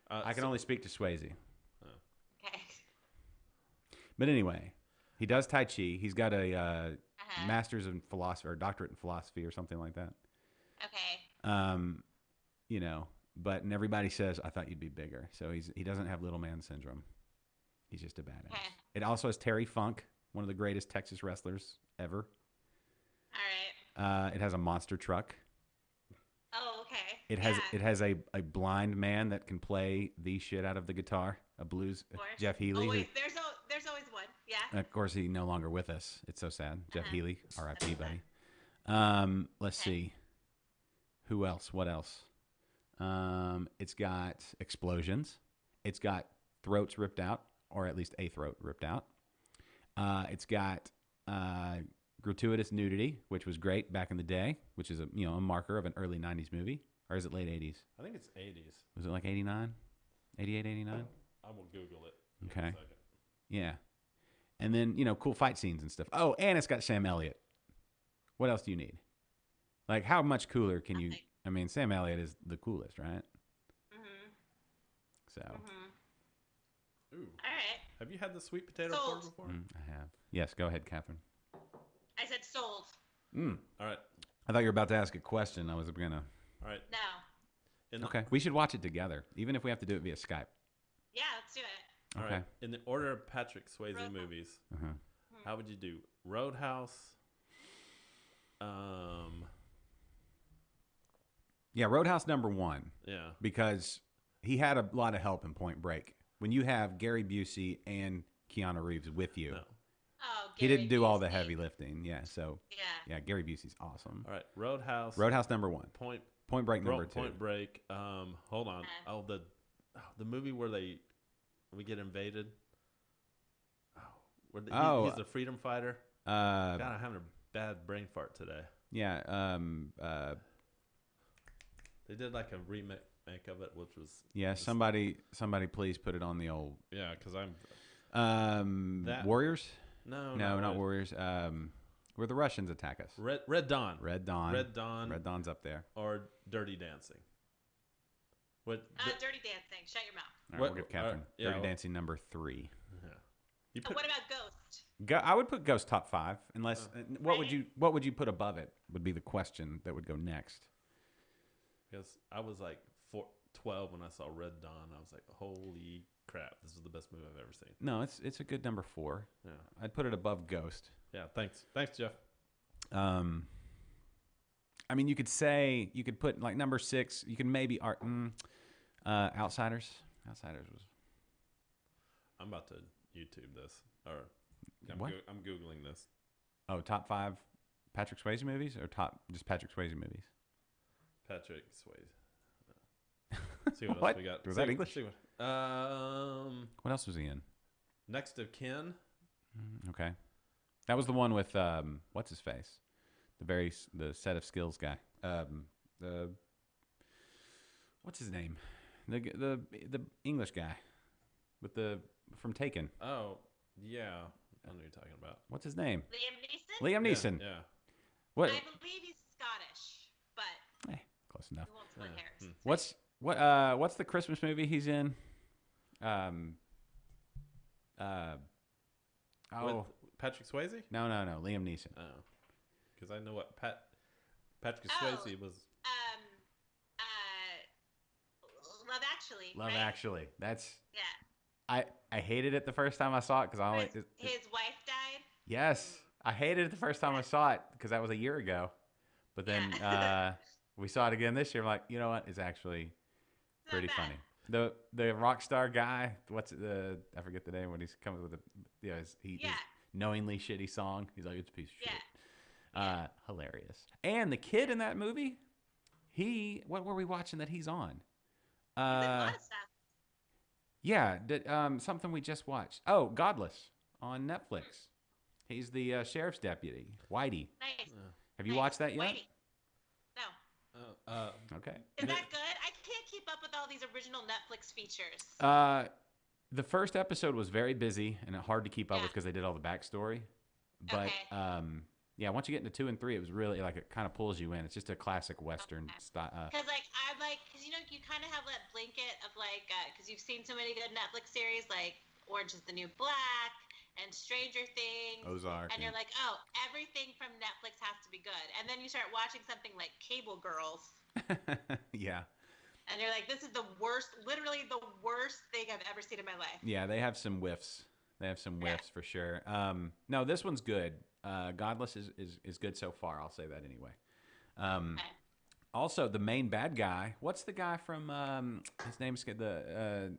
S1: I can
S3: So-
S1: only speak to Swayze.
S2: Okay.
S1: But anyway, he does Tai Chi. He's got a master's in philosophy or doctorate in philosophy or something like that.
S2: Okay.
S1: You know, and everybody says, I thought you'd be bigger. So he doesn't have little man syndrome. He's just a badass.
S2: Okay.
S1: It also has Terry Funk, one of the greatest Texas wrestlers ever.
S2: All right.
S1: It has a monster truck.
S2: Oh, okay.
S1: It has a blind man that can play the shit out of the guitar, a blues,
S2: Of course.
S1: Jeff Healy.
S2: Oh, wait, there's always one. Yeah.
S1: Of course, he's no longer with us. It's so sad. Jeff Healy, R.I.P.
S2: That's
S1: buddy. Let's see. Who else? What else? It's got explosions. It's got throats ripped out, or at least a throat ripped out. It's got gratuitous nudity, which was great back in the day, which is a marker of an early 90s movie. Or is it late 80s?
S3: I think it's 80s.
S1: Was it like 89? 88, 89?
S3: I will Google it.
S1: Okay. Yeah. And then, cool fight scenes and stuff. Oh, and it's got Sam Elliott. What else do you need? Like, how much cooler can you... I mean, Sam Elliott is the coolest, right?
S2: Mm-hmm.
S1: So...
S3: Ooh.
S2: All right.
S3: Have you had the sweet potato
S2: Sold.
S3: pork before?
S1: I have. Yes, go ahead, Catherine.
S2: I said sold.
S3: All right.
S1: I thought you were about to ask a question. I was going to...
S3: All right.
S2: No.
S1: Okay. We should watch it together, even if we have to do it via Skype.
S2: Yeah, let's do it.
S3: All
S1: Okay.
S3: right. In the order of Patrick Swayze
S2: Roadhouse.
S3: movies,
S1: Uh-huh.
S3: how would you do Roadhouse?
S1: Yeah, Roadhouse #1,
S3: Yeah.
S1: because he had a lot of help in Point Break. When you have Gary Busey and Keanu Reeves with you,
S3: No.
S2: Oh,
S1: he didn't do all the
S2: Busey.
S1: heavy lifting. Yeah, so
S2: Yeah.
S1: Gary Busey's awesome.
S3: All right. Roadhouse.
S1: Roadhouse #1,
S3: Point
S1: Point Break #2.
S3: Point Break. Hold on. Oh, the movie where we get invaded. Oh, he's the freedom fighter. God, I'm having a bad brain fart today.
S1: Yeah.
S3: They did like a remake of it, which was
S1: Yeah. Somebody, please put it on the old.
S3: yeah, because I'm that-
S1: Warriors.
S3: no,
S1: No, not
S3: Red,
S1: Warriors. Where the Russians attack us.
S3: Red Dawn.
S1: Red Dawn.
S3: Red Dawn.
S1: Red Dawn's up there.
S3: Or Dirty Dancing. What?
S2: Dirty Dancing. Shut your mouth.
S1: All right,
S3: What-
S1: we'll get Catherine.
S3: yeah,
S1: Dirty
S3: well-
S1: Dancing #3.
S3: Yeah. You
S2: Oh,
S3: put,
S2: what about Ghost?
S1: I would put Ghost top 5, unless what would
S2: Right.
S1: you put above it would be the question that would go next.
S3: because I was like 12 when I saw Red Dawn. I was like, holy crap, this is the best movie I've ever seen.
S1: No, it's a good #4.
S3: Yeah.
S1: I'd put it above Ghost.
S3: Yeah. Thanks, Jeff.
S1: I mean, you could put like #6. You can maybe Outsiders. Outsiders was
S3: I'm about to YouTube this, or
S1: What?
S3: I'm googling this.
S1: top 5 Patrick Swayze movies, or just Patrick Swayze movies.
S3: Patrick Swayze. See what
S1: What?
S3: else we got.
S1: Was that English?
S3: See what,
S1: What else was he in?
S3: Next of Kin.
S1: Okay, that was the one with what's his face, the set of skills guy. The what's his name? The English guy with from Taken.
S3: Oh, yeah. I know what you're talking about.
S1: What's his name?
S2: Liam Neeson?
S1: Liam Neeson.
S3: Yeah.
S1: What?
S2: I believe he's Scottish, but
S1: Close enough.
S2: we won't split hairs.
S1: What's the Christmas movie he's in?
S3: With Patrick Swayze?
S1: No, Liam Neeson.
S3: Oh. Because I know what Patrick
S2: Oh.
S3: Swayze was.
S2: Love Actually.
S1: Love
S2: right?
S1: Actually. That's
S2: Yeah.
S1: I hated it the first time I saw it because I only
S2: His wife died.
S1: yes, I hated it the first time I saw it because that was a year ago. But then
S2: Yeah.
S1: we saw it again this year. I'm like, you know what? It's actually
S2: Not
S1: pretty
S2: bad.
S1: funny. The rock star guy, I forget the name when he's coming with his knowingly shitty song. He's like, it's a piece of shit. Hilarious. And the kid in that movie, what were we watching that he's on?
S2: He's in a lot of stuff.
S1: Yeah, something we just watched. Oh, Godless on Netflix. He's the sheriff's deputy, Whitey.
S2: Nice.
S1: Have you
S2: Nice.
S1: watched that yet?
S2: Whitey. No.
S1: Okay.
S2: Is that good? I can't keep up with all these original Netflix features.
S1: The first episode was very busy and hard to keep up
S2: Yeah.
S1: with because they did all the backstory. But
S2: Okay.
S1: yeah, once you get into 2 and 3, it was really like it kind of pulls you in. It's just a classic Western style.
S2: Because because you kind of have that blanket of because you've seen so many good Netflix series like Orange is the New Black and Stranger Things.
S1: Ozark.
S2: And you're like, oh, everything from Netflix has to be good. And then you start watching something like Cable Girls.
S1: Yeah.
S2: And you're like, this is the worst, literally the worst thing I've ever seen in my life.
S1: Yeah, they have some whiffs. They have some whiffs for sure. No, this one's good. Godless is good so far. I'll say that anyway.
S2: Okay.
S1: Also, the main bad guy. What's the guy from? His name's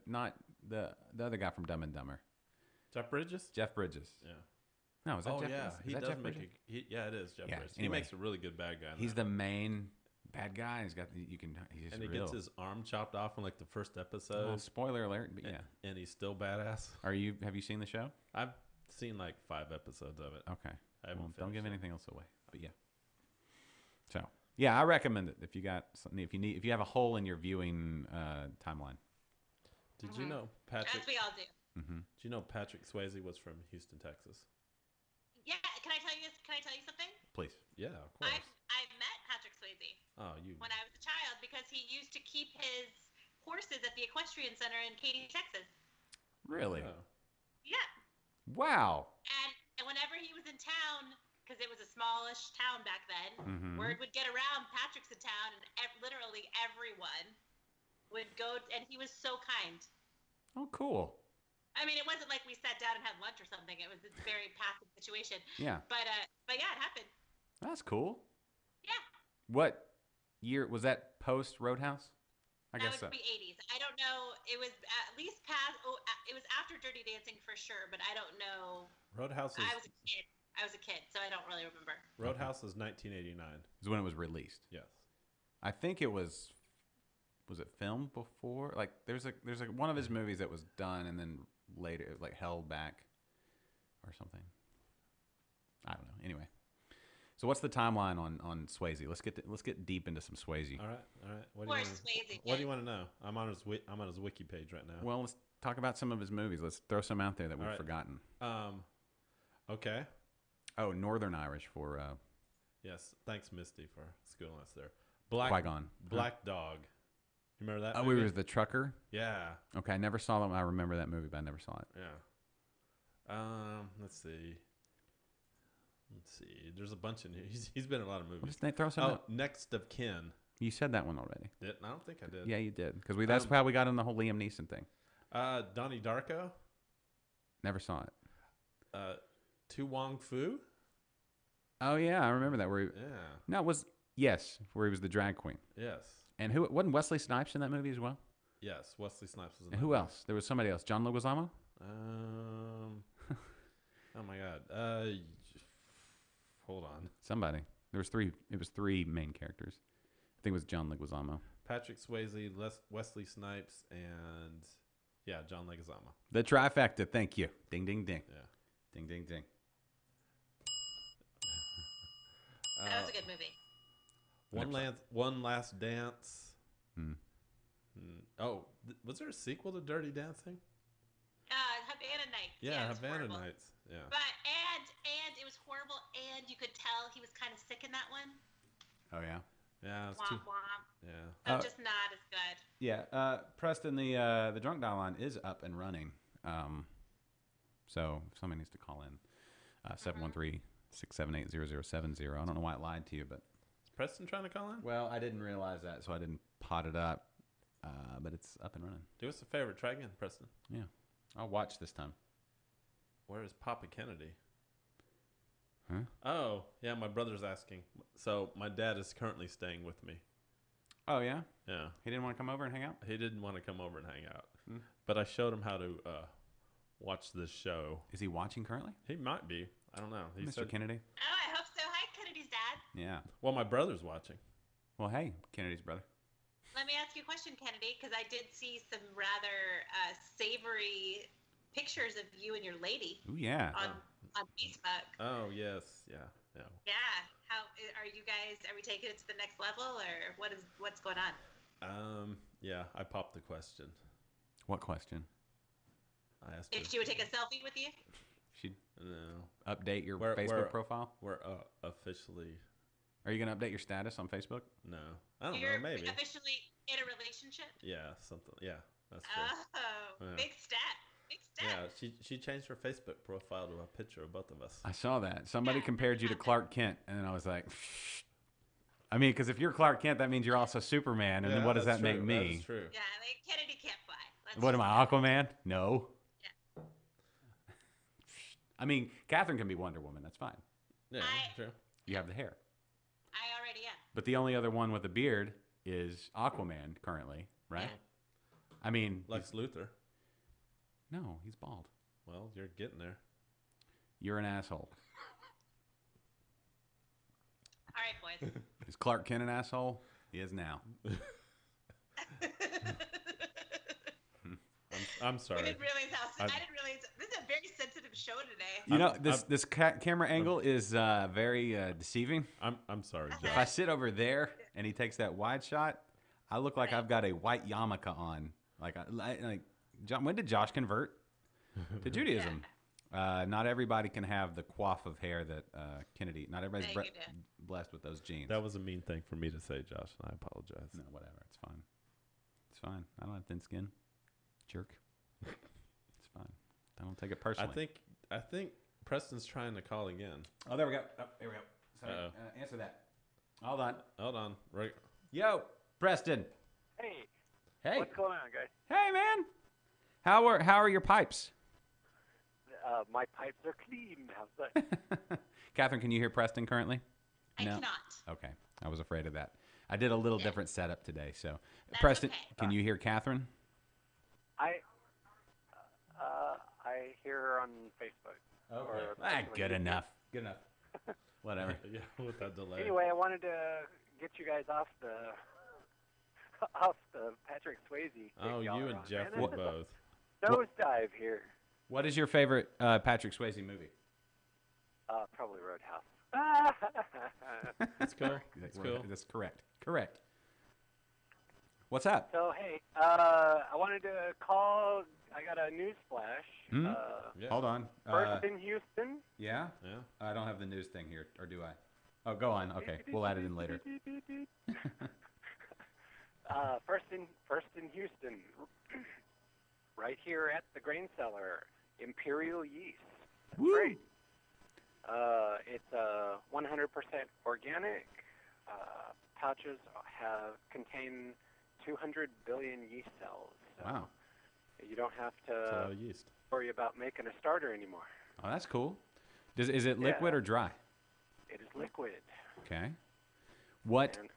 S1: not the other guy from Dumb and Dumber.
S3: Jeff Bridges.
S1: Jeff Bridges.
S3: Yeah.
S1: No, is that
S3: Oh
S1: Jeff?
S3: yeah,
S1: Is
S3: he
S1: that
S3: does
S1: Jeff
S3: make
S1: Bridges?
S3: yeah, it is Jeff
S1: Yeah,
S3: Bridges.
S1: anyway.
S3: He makes a really good bad guy. in
S1: He's
S3: that.
S1: the main bad guy. He's got he's
S3: and he
S1: real.
S3: gets his arm chopped off in like the first
S1: Well,
S3: episode.
S1: spoiler alert, but
S3: and,
S1: yeah.
S3: and he's still badass.
S1: Have you seen the show?
S3: I've seen like 5 episodes of it.
S1: Okay.
S3: I haven't
S1: Well, don't give
S3: finished it.
S1: anything else away. But yeah. So yeah, I recommend it if you got something. If you have a hole in your viewing timeline.
S3: Did you know Patrick?
S2: As we all do.
S3: Did you know Patrick Swayze was from Houston, Texas?
S2: Yeah, can I tell you something?
S1: Please.
S3: Yeah, of course.
S2: I met Patrick Swayze
S3: Oh, you.
S2: when I was a child because he used to keep his horses at the equestrian center in Katy, Texas.
S1: Really?
S3: Oh.
S2: Yeah.
S1: Wow.
S2: And whenever he was in town, because it was a smallish town back then, word would get around Patrick's in town, and literally everyone would go, and he was so kind.
S1: Oh, cool.
S2: I mean, it wasn't like we sat down and had lunch or something. It was a very passive situation.
S1: Yeah.
S2: But yeah, it happened.
S1: That's cool.
S2: Yeah.
S1: What year was that? Post Roadhouse? I
S2: That
S1: guess so.
S2: would be 80s. I don't know. It was at least past. Oh, it was after Dirty Dancing for sure, but I don't know.
S3: Roadhouse is
S2: I was a kid, so I don't really remember.
S3: Roadhouse is 1989.
S1: Is when it was released.
S3: Yes.
S1: I think it was. Was it filmed before? Like there's one of his movies that was done and then later like held back or something. I don't know. Anyway. So what's the timeline on Swayze? Let's get deep into some Swayze.
S3: All right. What
S2: Of course, Swayze.
S3: What do you want to know? I'm on his wiki page right now.
S1: Well, let's talk about some of his movies. Let's throw some out there that we've
S3: right.
S1: forgotten.
S3: Okay.
S1: Oh, Northern Irish for
S3: Yes. Thanks, Misty, for schooling us there.
S1: Qui-Gon.
S3: Black Dog. You remember that?
S1: Oh,
S3: movie?
S1: we was the trucker.
S3: Yeah.
S1: Okay, I never saw them. I remember that movie, but I never saw it.
S3: Yeah. Let's see. There's a bunch in here. He's been in a lot of movies.
S1: Just throw some.
S3: Oh,
S1: out.
S3: Next of Kin.
S1: You said that one already.
S3: I don't think I did.
S1: Yeah, you did. Because that's how we got in the whole Liam Neeson thing.
S3: Donnie Darko.
S1: Never saw it.
S3: Tu Wong Fu.
S1: Oh yeah, I remember that. Where he,
S3: Yeah.
S1: no, it was where he was the drag queen.
S3: Yes.
S1: And who wasn't Wesley Snipes in that movie as well?
S3: Yes. Wesley Snipes was in
S1: And
S3: that
S1: who
S3: movie.
S1: else? There was somebody else. John Leguizamo.
S3: Oh my God. Hold on.
S1: Somebody. There was three. It was 3 main characters. I think it was John Leguizamo.
S3: Patrick Swayze, Wesley Snipes, and John Leguizamo.
S1: The trifecta. Thank you. Ding ding ding.
S3: Yeah.
S1: Ding ding ding.
S2: That was a good movie.
S3: One Last Dance.
S1: Hmm.
S3: Oh, was there a sequel to Dirty Dancing?
S2: Havana Nights.
S3: Yeah,
S2: it was
S3: Havana
S2: horrible.
S3: Nights. Yeah.
S2: But and it was horrible, and you could tell he was kind of sick in that one.
S1: Oh yeah.
S3: Yeah, it's
S2: Womp
S3: too.
S2: womp.
S3: Yeah.
S2: So just not as good.
S1: Yeah. Preston, the drunk dial line is up and running. So if somebody needs to call in, 713-678-0070. I don't know why it lied to you, but
S3: Is Preston trying to call in?
S1: well, I didn't realize that, so I didn't pot it up. But it's up and running.
S3: Do us a favor. Try again, Preston.
S1: Yeah. I'll watch this time.
S3: Where is Papa Kennedy?
S1: Huh?
S3: Oh, yeah, my brother's asking. So my dad is currently staying with me.
S1: Oh yeah.
S3: Yeah.
S1: He didn't want to come over and hang out.
S3: He didn't want to come over and hang out.
S1: Hmm.
S3: But I showed him how to watch this show.
S1: Is he watching currently,
S3: He might be. I don't know. He
S1: Mr.
S3: said,
S1: Kennedy?
S2: Oh, I hope so. Hi, Kennedy's dad.
S1: Yeah.
S3: well, my brother's watching.
S1: Well, hey, Kennedy's brother.
S2: Let me ask you a question, Kennedy, because I did see some rather savory pictures of you and your lady
S1: Ooh yeah.
S2: on Facebook.
S3: Oh, yes. Yeah. Yeah.
S2: Yeah. How are you guys? Are we taking it to the next level, or what's going on?
S3: Yeah, I popped the question.
S1: What question?
S3: I asked her.
S2: If she would take a selfie with you?
S1: She'd
S3: No.
S1: update your
S3: We're-
S1: Facebook
S3: we're-
S1: profile.
S3: We're officially.
S1: Are you gonna update your status on Facebook?
S3: No. I don't
S2: You're
S3: know. Maybe.
S2: officially in a relationship?
S3: Yeah, something. Yeah, that's true.
S2: Oh,
S3: Yeah.
S2: big step. Big
S3: Yeah,
S2: step.
S3: she changed her Facebook profile to a picture of both of us.
S1: I saw that. Somebody
S2: Yeah,
S1: compared you to
S2: that's
S1: Clark Kent, and then I was like, I mean, because if you're Clark Kent, that means you're also Superman, and then what does
S3: that's
S1: that make
S3: true.
S1: me?
S3: That is true.
S2: Yeah, like Kennedy can't fly. Let's
S1: What am
S2: just
S1: I,
S2: say
S1: Aquaman? No.
S2: Yeah.
S1: I mean, Catherine can be Wonder Woman. That's fine.
S3: Yeah,
S2: I-
S3: true.
S1: You have the hair.
S2: I already am.
S1: But the only other one with a beard is Aquaman currently, right?
S2: Yeah.
S1: I mean,
S3: Lex Luthor.
S1: no, he's bald.
S3: Well, you're getting there.
S1: You're an asshole.
S2: All right, boys.
S1: Is Clark Kent an asshole? He is now.
S3: I'm
S2: I
S3: sorry.
S2: didn't realize how. I
S3: I've-
S2: didn't realize this is a very sensitive show today.
S1: You know,
S3: I'm-
S1: this camera angle is very deceiving.
S3: I'm sorry,
S1: If I
S3: Josh.
S1: sit over there and he takes that wide shot, I look like I've got a white yarmulke on. Like John, when did Josh convert to Judaism? Not everybody can have the coif of hair that Kennedy. Not everybody's
S2: Yeah, you do.
S1: blessed with those genes.
S3: That was a mean thing for me to say, Josh, and I apologize.
S1: No, whatever. It's fine. It's fine. I don't have thin skin. Jerk. It's fine. I don't take it personally.
S3: I think Preston's trying to call again.
S1: Oh, there we go. Oh, there we go. Sorry.
S3: Uh-oh.
S1: Answer that. Hold on.
S3: Hold on. Right.
S1: Yo, Preston.
S8: Hey,
S1: Hey.
S8: what's going on, guys?
S1: Hey, man. How are your pipes?
S8: My pipes are clean. How's that?
S1: Catherine, can you hear Preston currently?
S2: I
S1: No.
S2: cannot.
S1: Okay. I was afraid of that. I did a little
S2: Yeah.
S1: different setup today. So,
S2: That's
S1: Preston,
S2: okay.
S1: can you hear Catherine?
S8: I hear her on Facebook. Or actually
S1: Good
S8: YouTube.
S1: enough. Good enough. Whatever.
S3: Yeah, with that delay.
S8: Anyway, I wanted to get you guys off the Patrick Swayze. kick
S3: Oh,
S8: y'all
S3: you
S8: are
S3: and
S8: on,
S3: Jeff
S8: man.
S3: were
S8: This
S3: both.
S8: is a nosedive here.
S1: What is your favorite Patrick Swayze movie?
S8: Probably Roadhouse.
S3: That's cool.
S1: That's,
S3: That's cool.
S1: that's correct. Correct. What's up?
S8: So hey, I wanted to call. I got a news flash.
S1: Hmm?
S3: Yeah.
S1: Hold on.
S8: First in Houston.
S1: Yeah?
S3: Yeah.
S1: I don't have the news thing here, or do I? Oh, go on. Okay, we'll add it in later.
S8: First in Houston, right here at the grain cellar, Imperial Yeast. That's
S1: Woo!
S8: great. It's 100% organic. Pouches contain 200 billion yeast cells. So
S1: Wow.
S8: you don't have
S3: It's a lot
S8: to
S3: of yeast.
S8: worry about making a starter anymore.
S1: Oh, that's cool. Is it liquid
S8: Yeah.
S1: or dry?
S8: It is liquid.
S1: Okay. What?
S8: And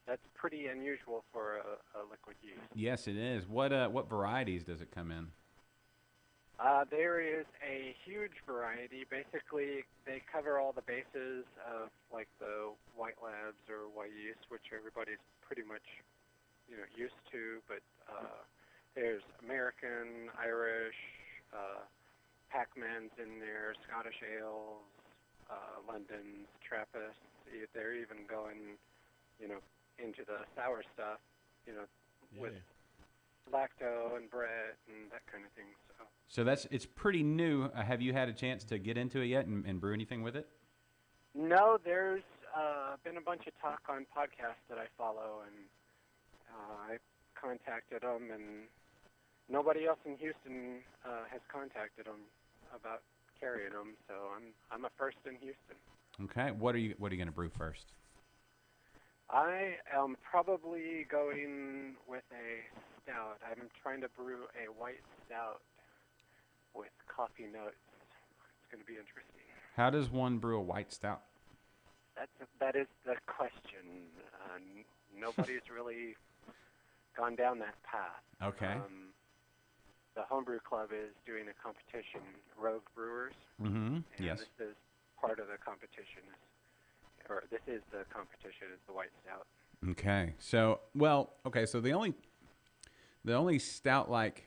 S8: that's pretty unusual for a liquid yeast.
S1: Yes, it is. What varieties does it come in?
S8: There is a huge variety. Basically, they cover all the bases of like the white labs or white yeast, which everybody's pretty much used to. But there's American, Irish, Pac-Man's in there, Scottish ales, London's, Trappist. They're even going, into the sour stuff, with
S3: Yay.
S8: lacto and Brett and that kind of thing. So
S1: It's pretty new. Have you had a chance to get into it yet and brew anything with it?
S8: no, there's been a bunch of talk on podcasts that I follow, and I contacted them, and nobody else in Houston has contacted them about carrying them. So I'm a first in Houston.
S1: Okay. What are you going to brew first?
S8: I am probably going with a stout. I'm trying to brew a white stout with coffee notes. It's going to be interesting.
S1: How does one brew a white stout?
S8: That is the question. Nobody's really gone down that path.
S1: Okay.
S8: The Homebrew Club is doing a competition, Rogue Brewers.
S1: Mm-hmm.
S8: And
S1: Yes.
S8: This is part of the competition. This is the competition, is the white stout.
S1: Okay. So, so the only stout like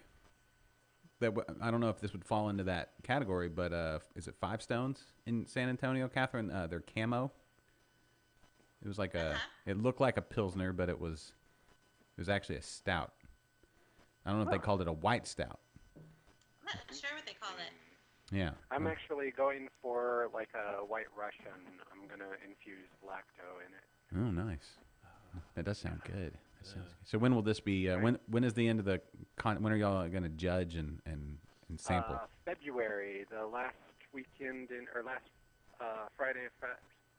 S1: that I don't know if this would fall into that category, but is it Five Stones in San Antonio, Catherine? Their camo. It was like it looked like a pilsner, but it was actually a stout. I don't know if they called it a white stout.
S2: I'm not sure what they call it.
S1: Yeah.
S8: I'm actually going for like a white Russian. I'm going to infuse lacto in it.
S1: Oh, nice. That does sound good. That sounds good. So when will this be? When is the end of the? When are y'all going to judge and sample.
S8: February, the last weekend or last Friday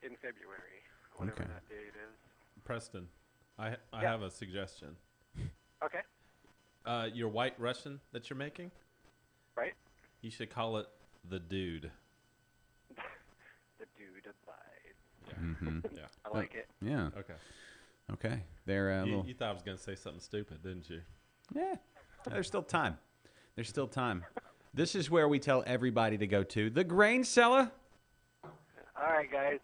S8: in February, whatever
S1: Okay.
S8: that date is.
S3: Preston, I
S8: Yeah.
S3: have a suggestion.
S8: Okay.
S3: Your White Russian that you're making,
S8: Right.
S3: you should call it the Dude.
S8: The dude abides.
S3: Yeah.
S1: Mm-hmm.
S3: Yeah.
S8: I like it.
S1: Yeah.
S3: Okay.
S1: Okay. They're a little.
S3: You thought I was gonna say something stupid, didn't you?
S1: Yeah. There's still time. There's still time. This is where we tell everybody to go to the Grain Cellar.
S8: All right, guys.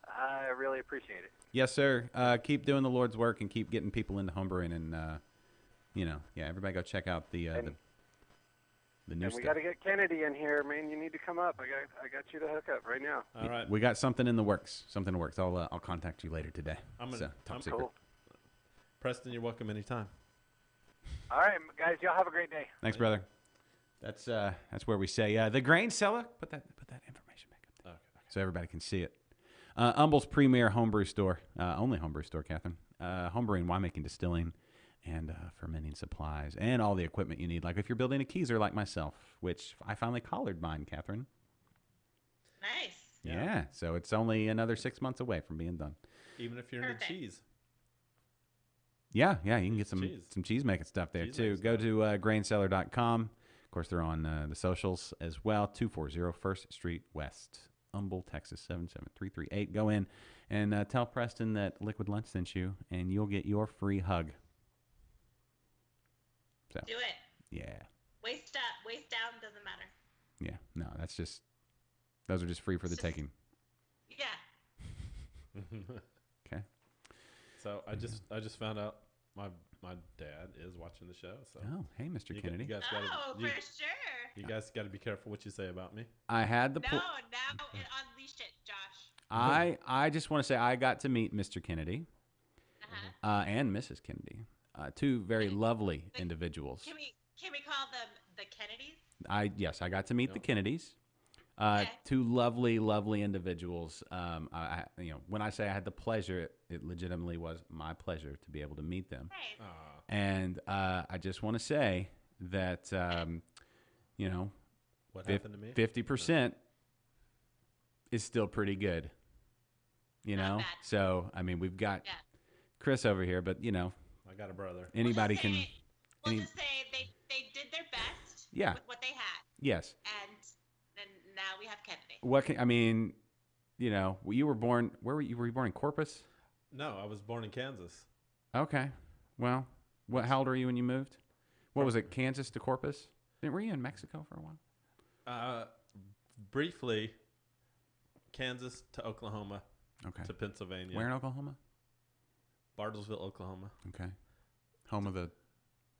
S8: I really appreciate it.
S1: Yes, sir. Keep doing the Lord's work and keep getting people into homebrewing and everybody go check out the new
S8: And we
S1: stuff.
S8: got to get Kennedy in here, man. You need to come up. I got you the hookup right now.
S3: All right.
S1: We got something in the works. Something in the works. I'll contact you later today.
S3: I'm
S1: top
S3: I'm
S1: secret.
S8: Cool.
S3: Preston, you're welcome anytime.
S8: All right, guys. Y'all have a great day.
S1: Thanks, brother. That's where we say the Grain Cellar. Put that information back up there so everybody can see it. Humble's premier homebrew store, only homebrew store, Catherine. Homebrewing, winemaking, distilling, and fermenting supplies, and all the equipment you need. Like if you're building a Keezer like myself, which I finally collared mine, Catherine.
S2: Nice.
S1: Yeah. So it's only another 6 months away from being done.
S3: Even if you're into
S2: Perfect.
S3: cheese.
S1: Yeah, you can get
S3: Cheese.
S1: some cheese making stuff there
S3: Cheese
S1: too.
S3: making
S1: Go
S3: stuff.
S1: to graincellar.com. Of course, they're on the socials as well. 240 First Street West, Humble, Texas 77338. Go in and tell Preston that Liquid Lunch sent you, and you'll get your free hug. So
S2: Do it.
S1: yeah,
S2: Waist up, waist down, doesn't matter.
S1: yeah. No, those are just free for the
S2: Just-
S1: taking.
S2: Yeah.
S1: Okay.
S3: So I just found out my dad is watching the show. So
S1: Oh, hey, Mr.
S3: you,
S1: Kennedy.
S3: you guys gotta
S2: Oh,
S3: you,
S2: for sure.
S3: you guys got to be careful what you say about me.
S1: I had the.
S2: No, now it unleashed it, Josh.
S1: I just want to say I got to meet Mr. Kennedy
S2: Uh-huh.
S1: and Mrs. Kennedy, two very lovely individuals.
S2: Can we call them the Kennedys?
S1: Yes, I got to meet the Kennedys.
S2: Okay.
S1: Two lovely, lovely individuals. When I say I had the pleasure, it legitimately was my pleasure to be able to meet them.
S2: Nice.
S1: And I just want to say that,
S3: What happened to me?
S1: 50% is still pretty good. You
S2: Not
S1: know?
S2: bad.
S1: So, I mean, we've got
S2: Yeah.
S1: Chris over here, but,
S3: I got a brother.
S1: anybody
S2: We'll
S1: can.
S2: just say, we'll
S1: any-
S2: just say they did their best
S1: Yeah.
S2: with what they had,
S1: Yes.
S2: and then now we have Kennedy.
S1: You were born, where were you? Were you born in Corpus?
S3: No, I was born in Kansas.
S1: Okay. Well, how old were you when you moved? What was it, Kansas to Corpus? Were you in Mexico for a while?
S3: Briefly, Kansas to Oklahoma
S1: Okay.
S3: to Pennsylvania.
S1: Where in Oklahoma?
S3: Bartlesville, Oklahoma.
S1: Okay. Home of the.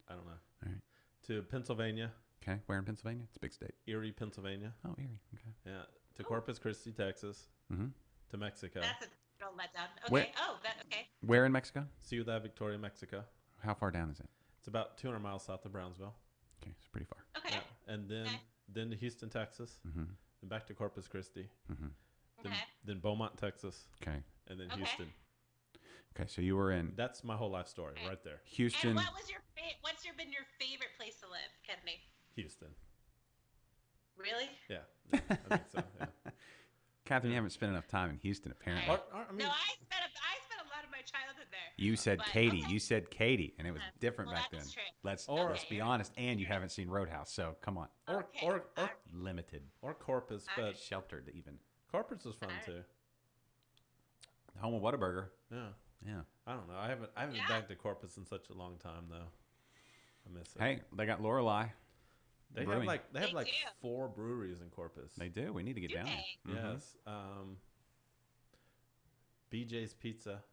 S3: I don't know.
S1: All right.
S3: To Pennsylvania,
S1: Okay. Where in Pennsylvania? It's a big state.
S3: Erie, Pennsylvania.
S1: Oh, Erie. Okay.
S3: Yeah. To Corpus Christi, Texas.
S1: Mm-hmm.
S3: To Mexico.
S2: That's a real letdown. Okay.
S1: Where-
S2: Okay.
S1: Where in Mexico?
S3: Ciudad Victoria, Mexico.
S1: How far down is it?
S3: It's about 200 miles south of Brownsville.
S1: Okay, it's pretty far.
S2: Okay.
S3: Yeah. And then
S2: Okay.
S3: then to Houston, Texas.
S1: Mm-hmm.
S3: Then back to Corpus Christi.
S1: Mm-hmm.
S3: Then,
S2: Okay.
S3: then Beaumont, Texas.
S1: Okay.
S3: And then
S2: Okay.
S3: Houston.
S1: Okay, so you were in
S3: That's my whole life story
S2: Okay.
S3: right there.
S1: Houston.
S2: And what's been your favorite place to live, Kennedy?
S3: Houston.
S2: Really?
S3: Yeah. I think so. Yeah.
S1: Catherine, you haven't spent enough time in Houston, apparently.
S3: I mean,
S2: No, I spent a lot of my childhood there.
S1: You said
S2: But,
S1: Katie.
S2: okay.
S1: You said Katie, and it was
S2: Uh,
S1: different
S2: well,
S1: back then.
S2: that's true.
S1: Let's
S2: Okay.
S1: be honest. And you haven't seen Roadhouse, so come on.
S2: Okay.
S3: or
S1: Limited,
S3: Corpus, but
S1: sheltered, even.
S3: Corpus was fun
S2: Alright.
S3: too.
S1: Home of Whataburger.
S3: Yeah.
S1: Yeah.
S3: I don't know. I haven't
S2: Yeah.
S3: been back to Corpus in such a long time though. I miss it.
S1: Hey, they got Lorelei.
S3: they
S1: brewing.
S3: have
S2: They do.
S3: 4 breweries in Corpus.
S1: They do. We need to get
S2: Do
S1: down
S2: they?
S1: there. Mhm.
S3: Yes. BJ's Pizza.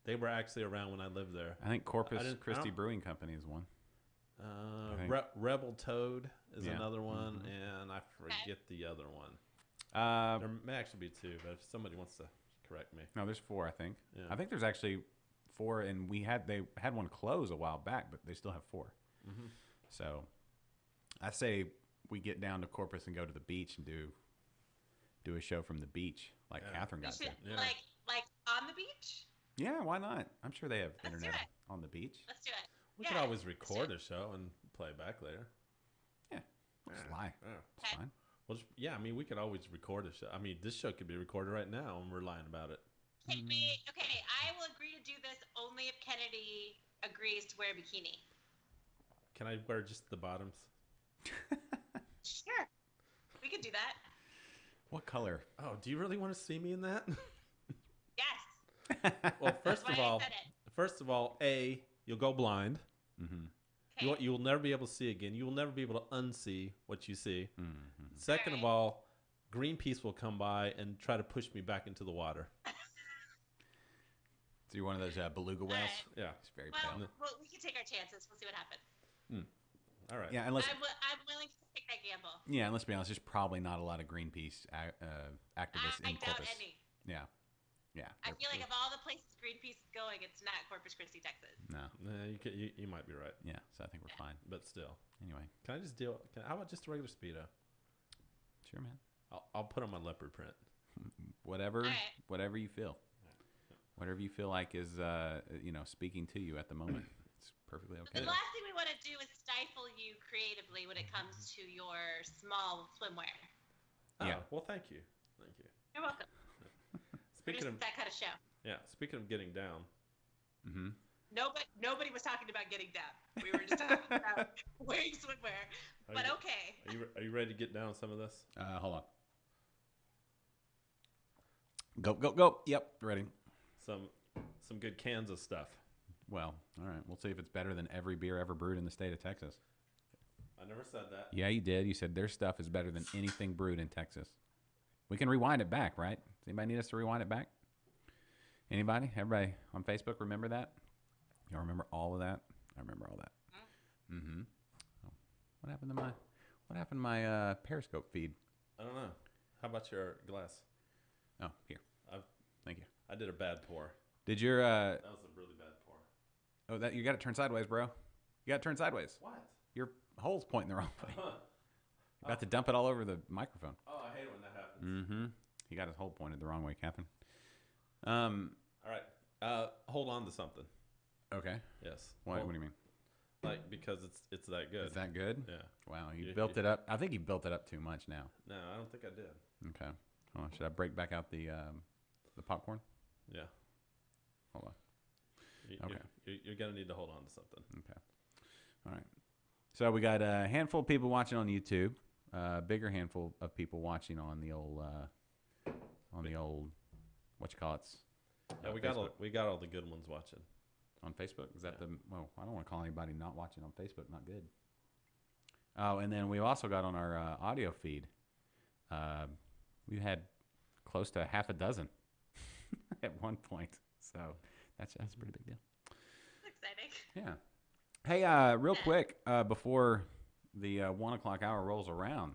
S3: They were actually around when I lived there.
S1: I think Corpus
S3: I
S1: Christi
S3: don't-
S1: Brewing Company is one. think.
S3: Rebel Toad is
S1: Yeah.
S3: another one,
S1: Mhm.
S3: and I forget the other one.
S1: Uh,
S3: There may actually be 2, but if somebody wants to correct me.
S1: no, there's 4. I think.
S3: Yeah.
S1: I think there's actually 4, and they had one close a while back, but they still have 4.
S3: Mm-hmm.
S1: So, I say we get down to Corpus and go to the beach and do a show from the beach, like
S3: Yeah.
S1: Catherine
S2: We
S1: got to.
S2: should,
S3: Yeah.
S2: like on the beach.
S1: Yeah, why not? I'm sure they have
S2: Let's do
S1: internet
S2: it.
S1: on the beach.
S2: Let's do it.
S3: We
S2: Yeah,
S3: could always
S2: let's do
S3: record
S2: it.
S3: a show and play it back later.
S1: Just lie.
S3: Yeah.
S1: It's fine.
S3: Well, I mean, we could always record a show. I mean, this show could be recorded right now, and we're lying about it.
S2: Okay, I will agree to do this only if Kennedy agrees to wear a bikini.
S3: Can I wear just the bottoms?
S2: Sure. We could do that.
S1: What color?
S3: Oh, do you really want to see me in that?
S2: Yes.
S3: Well,
S2: That's why I said it.
S3: first of all, you'll go blind.
S1: Mm-hmm.
S2: Okay.
S3: You will never be able to see again. You will never be able to unsee what you see.
S1: Mm-hmm.
S3: Second of
S2: Alright.
S3: all, Greenpeace will come by and try to push me back into the water.
S1: So you're one of those beluga whales?
S2: Alright.
S3: Yeah.
S1: It's very
S2: Well,
S1: pale.
S2: we can take our chances. We'll see what happens.
S3: All right.
S1: Yeah, unless
S2: I'm willing to take that gamble.
S1: yeah, and let's be honest, there's probably not a lot of Greenpeace activists
S2: I
S1: in
S2: doubt
S1: Corpus.
S2: any.
S1: Yeah, yeah.
S2: I feel like of all the places Greenpeace is going, it's not Corpus Christi, Texas.
S1: no,
S3: Nah, you might be right,
S1: yeah. So I think we're fine.
S3: but still.
S1: Anyway,
S3: Can I just how about just a regular Speedo?
S1: sure, man.
S3: I'll put on my leopard print.
S1: Whatever,
S2: Alright.
S1: whatever you feel, whatever you feel like is speaking to you at the moment. It's perfectly okay.
S2: The last thing we want to do is stifle you creatively when it comes to your small swimwear.
S3: Oh,
S1: Yeah.
S3: Well, thank you. Thank you.
S2: You're welcome. We're
S3: Speaking
S2: just
S3: of
S2: that kind of show.
S3: speaking of getting down,
S1: Mm-hmm.
S2: Nobody was talking about getting down. We were just talking about wearing swimwear.
S3: Are
S2: But
S3: you-
S2: okay.
S3: are you ready to get down on some of this?
S1: Hold on. Go. Yep, ready.
S3: Some good Kansas stuff.
S1: Well, all right. We'll see if it's better than every beer ever brewed in the state of Texas.
S3: I never said that.
S1: Yeah, you did. You said their stuff is better than anything brewed in Texas. We can rewind it back, right? Does anybody need us to rewind it back? Anybody? Everybody on Facebook remember that? Y'all remember all of that? I remember all that. Mm-hmm. Oh, what happened to my Periscope feed?
S3: I don't know. How about your glass?
S1: Oh, here.
S3: I've-
S1: Thank you.
S3: I did a bad pour.
S1: Did your
S3: That was a really bad pour.
S1: that you got to turn sideways, bro? You got to turn sideways.
S3: What?
S1: Your hole's pointing the wrong way. About to dump it all over the microphone.
S3: Oh, I hate it when that happens.
S1: Mm-hmm. He got his hole pointed the wrong way, Catherine.
S3: All right. Hold on to something.
S1: Okay.
S3: Yes.
S1: What
S3: Hold-
S1: do you mean?
S3: Like because it's that good.
S1: Is that good?
S3: Yeah.
S1: Wow, you
S3: You-
S1: built it up. I think you built it up too much now.
S3: No, I don't think I did.
S1: Okay. Hold on. Should I break back out the popcorn?
S3: Yeah.
S1: Hold on. Okay.
S3: You're gonna need to hold on to something.
S1: Okay. All right. So we got a handful of people watching on YouTube. A bigger handful of people watching on the old what you call it?
S3: Yeah, we got all the good ones watching.
S1: On Facebook? Is that well, I don't want to call anybody not watching on Facebook not good. Oh, and then we've also got on our audio feed, we had close to half a dozen at one point. So that's a pretty big deal.
S2: That's exciting.
S1: Yeah. Hey, real quick, before the 1 o'clock hour rolls around,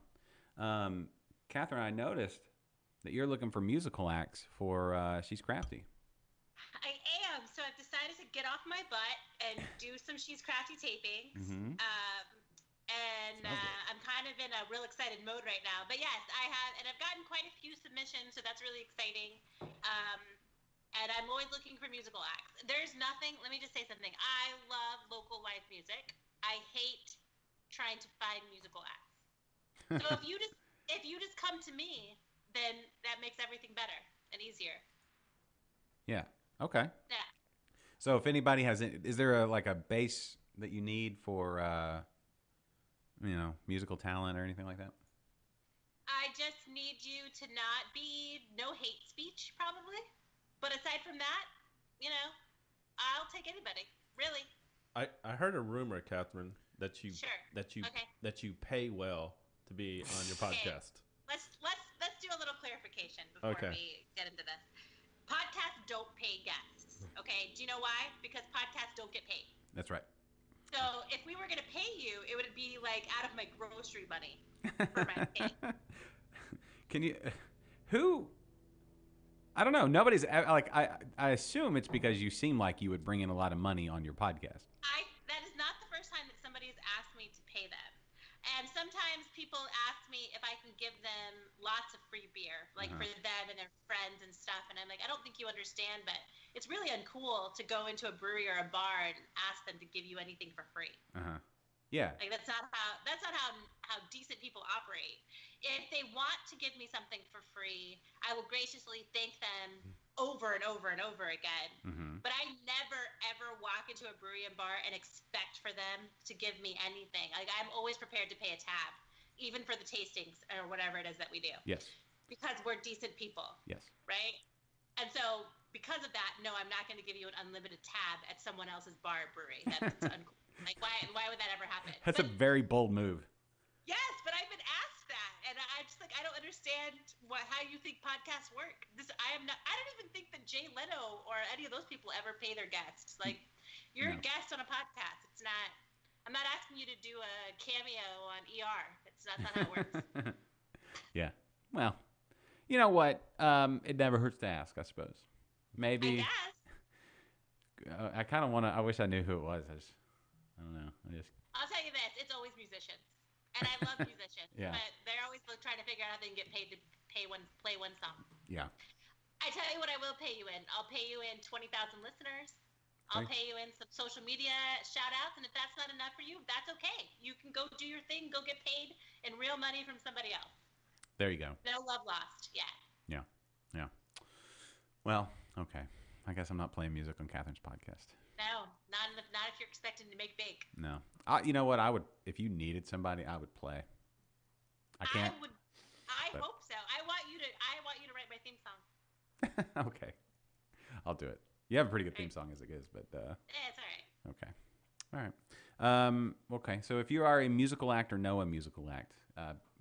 S1: Catherine, I noticed that you're looking for musical acts for She's Crafty.
S2: I am. So I've decided to get off my butt and do some She's Crafty tapings.
S1: Mhm.
S2: And
S1: Sounds good.
S2: I'm kind of in a real excited mode right now. But yes, I have, and I've gotten quite a few submissions, so that's really exciting. And I'm always looking for musical acts. There's nothing, let me just say something. I love local live music. I hate trying to find musical acts. So if you just come to me, then that makes everything better and easier.
S1: Yeah. Okay.
S2: Yeah.
S1: So if anybody has, is there a base that you need for, musical talent or anything like that?
S2: I just need you to not be no hate speech, probably. But aside from that, I'll take anybody. Really.
S3: I heard a rumor, Catherine, that you
S2: Sure. Okay.
S3: that you pay well to be on your podcast.
S2: Let's do a little clarification before
S3: Okay.
S2: we get into this. Podcasts don't pay guests. Okay. Do you know why? Because podcasts don't get paid.
S1: That's right.
S2: So if we were gonna pay you, it would be like out of my grocery money for my pay.
S1: Can you? Who? I don't know. Nobody's like. I assume it's because you seem like you would bring in a lot of money on your podcast.
S2: That is not the first time that somebody has asked me to pay them. And sometimes people ask me if I can give them lots of free beer, like for them and their friends and stuff. And I'm like, I don't think you understand, but it's really uncool to go into a brewery or a bar and ask them to give you anything for free.
S1: Uh huh. Yeah.
S2: Like that's not how decent people operate. If they want to give me something for free, I will graciously thank them over and over and over again.
S1: Mm-hmm.
S2: But I never ever walk into a brewery and bar and expect for them to give me anything. Like I'm always prepared to pay a tab, even for the tastings or whatever it is that we do.
S1: Yes.
S2: Because we're decent people.
S1: Yes.
S2: Right? And so because of that, no, I'm not going to give you an unlimited tab at someone else's bar or brewery. That's uncool. Like why would that ever happen?
S1: That's a very bold move.
S2: Yes, but I've been asked that, and I'm just like, I don't understand how you think podcasts work. I don't even think that Jay Leno or any of those people ever pay their guests. Like, you're a guest on a podcast. It's not. I'm not asking you to do a cameo on ER. That's not how it works.
S1: Yeah. Well, you know what? It never hurts to ask, I suppose. Maybe.
S2: I guess.
S1: I kind of want to. I wish I knew who it was. I don't know.
S2: I'll tell you this: it's always musicians, and I love musicians.
S1: Yeah.
S2: But they're always trying to figure out how they can get paid to play one song.
S1: Yeah.
S2: I tell you what, I will pay you in. I'll pay you in 20,000 listeners. I'll pay you in some social media shout outs, and if that's not enough for you, that's okay. You can go do your thing, go get paid in real money from somebody else.
S1: There you go.
S2: No love lost. Yeah.
S1: Yeah. Yeah. Well, okay. I guess I'm not playing music on Catherine's podcast.
S2: No, not if you're expecting to make big.
S1: No. You know what? I would, if you needed somebody, I would play. I can't.
S2: I hope so. I want you to write my theme song.
S1: Okay. I'll do it. You have a pretty good theme song as it is, but
S2: it's all right.
S1: Okay. All right. Okay. So if you are a musical act or know a musical act,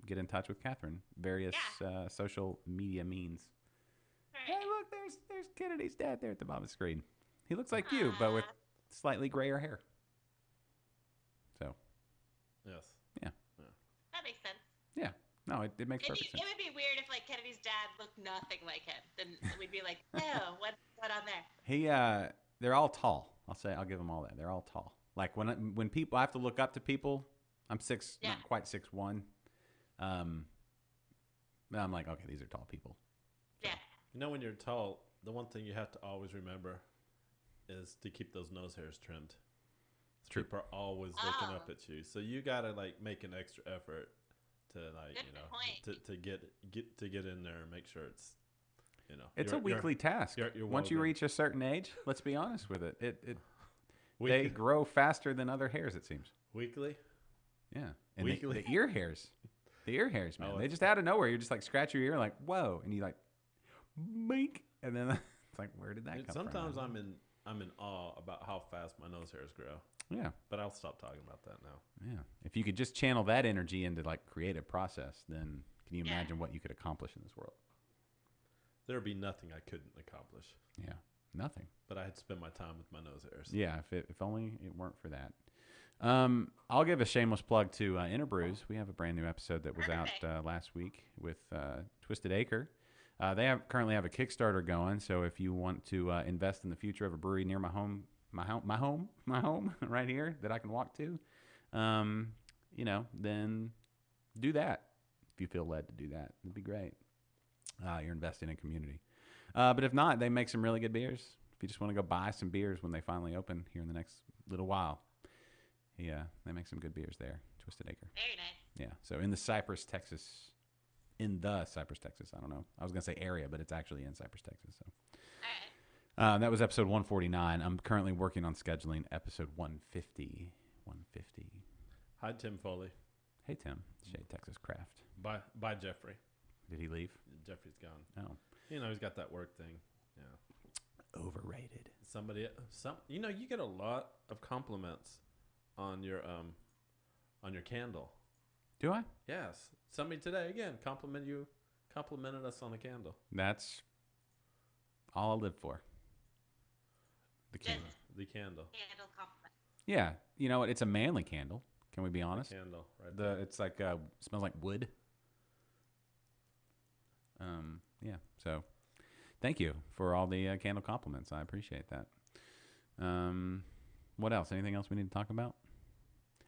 S1: get in touch with Catherine. Various social media means.
S2: Right.
S1: Hey, look, there's Kennedy's dad there at the bottom of the screen. He looks like you, but with slightly grayer hair. So.
S3: Yes.
S1: Yeah.
S2: That makes sense.
S1: Yeah. No, it makes perfect sense.
S2: It would be weird if like Kennedy's dad looked nothing like him. Then we'd be like, oh, what on there?
S1: They're all tall. I'll give them all that. They're all tall. Like when people, I have to look up to people. I'm not quite 6'1". I'm like, okay, these are tall people.
S2: Yeah.
S3: You know, when you're tall, the one thing you have to always remember is to keep those nose hairs trimmed.
S1: It's true.
S3: People are always looking up at you, so you gotta like make an extra effort to to get in there and make sure it's
S1: it's a weekly task. Once you reach a certain age, let's be honest with it. They grow faster than other hairs, it seems.
S3: Weekly?
S1: Yeah. And
S3: Weekly?
S1: The ear hairs. The ear hairs, man. They just out of nowhere. You're just like scratch your ear like, whoa. And you like, bink. And then it's like, where did that come from?
S3: Sometimes I'm in awe about how fast my nose hairs grow.
S1: Yeah.
S3: But I'll stop talking about that now.
S1: Yeah. If you could just channel that energy into like creative process, then can you imagine what you could accomplish in this world?
S3: There would be nothing I couldn't accomplish.
S1: Yeah. Nothing.
S3: But I had to spend my time with my nose hairs.
S1: Yeah, if only it weren't for that. I'll give a shameless plug to Interbrews. We have a brand new episode that was out last week with Twisted Acre. They currently have a Kickstarter going, so if you want to invest in the future of a brewery near my home right here that I can walk to, then do that. If you feel led to do that, it'd be great. You're investing in community. But if not, they make some really good beers. If you just want to go buy some beers when they finally open here in the next little while, they make some good beers there. Twisted Acre.
S2: Very nice.
S1: Yeah. So in the Cypress, Texas. I don't know. I was gonna say area, but it's actually in Cypress, Texas. So.
S2: All right.
S1: That was episode 149. I'm currently working on scheduling episode 150.
S3: Hi, Tim Foley.
S1: Hey, Tim. Shade Texas Craft.
S3: Bye, Jeffrey.
S1: Did he leave?
S3: Jeffrey's gone.
S1: Oh.
S3: He's got that work thing. Yeah.
S1: Overrated.
S3: You get a lot of compliments on your candle.
S1: Do I?
S3: Yes. Somebody today again complimented us on the candle.
S1: That's all I live for. The
S2: Just
S1: candle.
S3: The candle.
S2: Candle compliment.
S1: Yeah. You know what? It's a manly candle. Can we be honest?
S3: The candle, right?
S1: It's like smells like wood. Yeah. So, thank you for all the candle compliments. I appreciate that. What else? Anything else we need to talk about?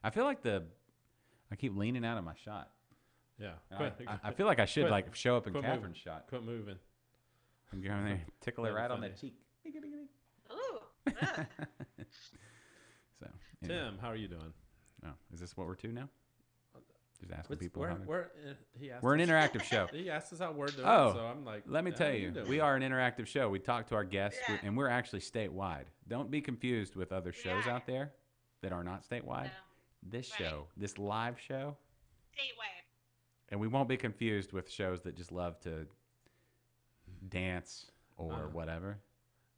S1: I feel like I keep leaning out of my shot.
S3: Yeah.
S1: I feel like I should show up in Catherine's shot.
S3: Quit moving.
S1: And go in there, tickle her right on the cheek.
S2: Ooh.
S1: So,
S3: Tim, how are you doing?
S1: Oh, is this what we're to now? Just asking
S3: What's-
S1: people.
S3: we're,
S1: how to-
S3: we're, he asked
S1: We're an
S3: us-
S1: interactive show.
S3: He asked us how we're doing,
S1: Oh,
S3: so I'm like,
S1: let me
S3: how
S1: tell
S3: are
S1: you,
S3: doing?
S1: we are an interactive show. We talk to our guests,
S2: Yeah.
S1: and we're actually statewide. Don't be confused with other shows
S2: are.
S1: out there that are not statewide.
S2: No.
S1: This
S2: Right.
S1: show, this live show,
S2: Statewide.
S1: and we won't be confused with shows that just love to dance or whatever.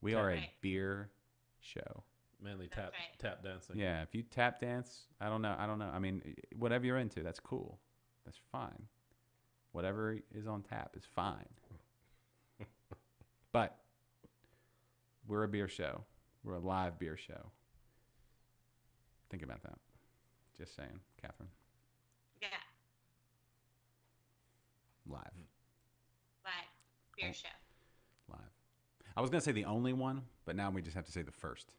S1: We are a
S2: Right.
S1: beer show.
S3: Mainly
S2: That's
S3: tap
S2: right.
S3: tap dancing.
S1: Yeah, if you tap dance, I don't know. I mean, whatever you're into, that's cool. That's fine. Whatever is on tap is fine. But we're a beer show. We're a live beer show. Think about that. Just saying, Catherine.
S2: Yeah.
S1: Live.
S2: Live. Beer
S1: Oh.
S2: show.
S1: Live. I was going to say the only one, but now we just have to say the first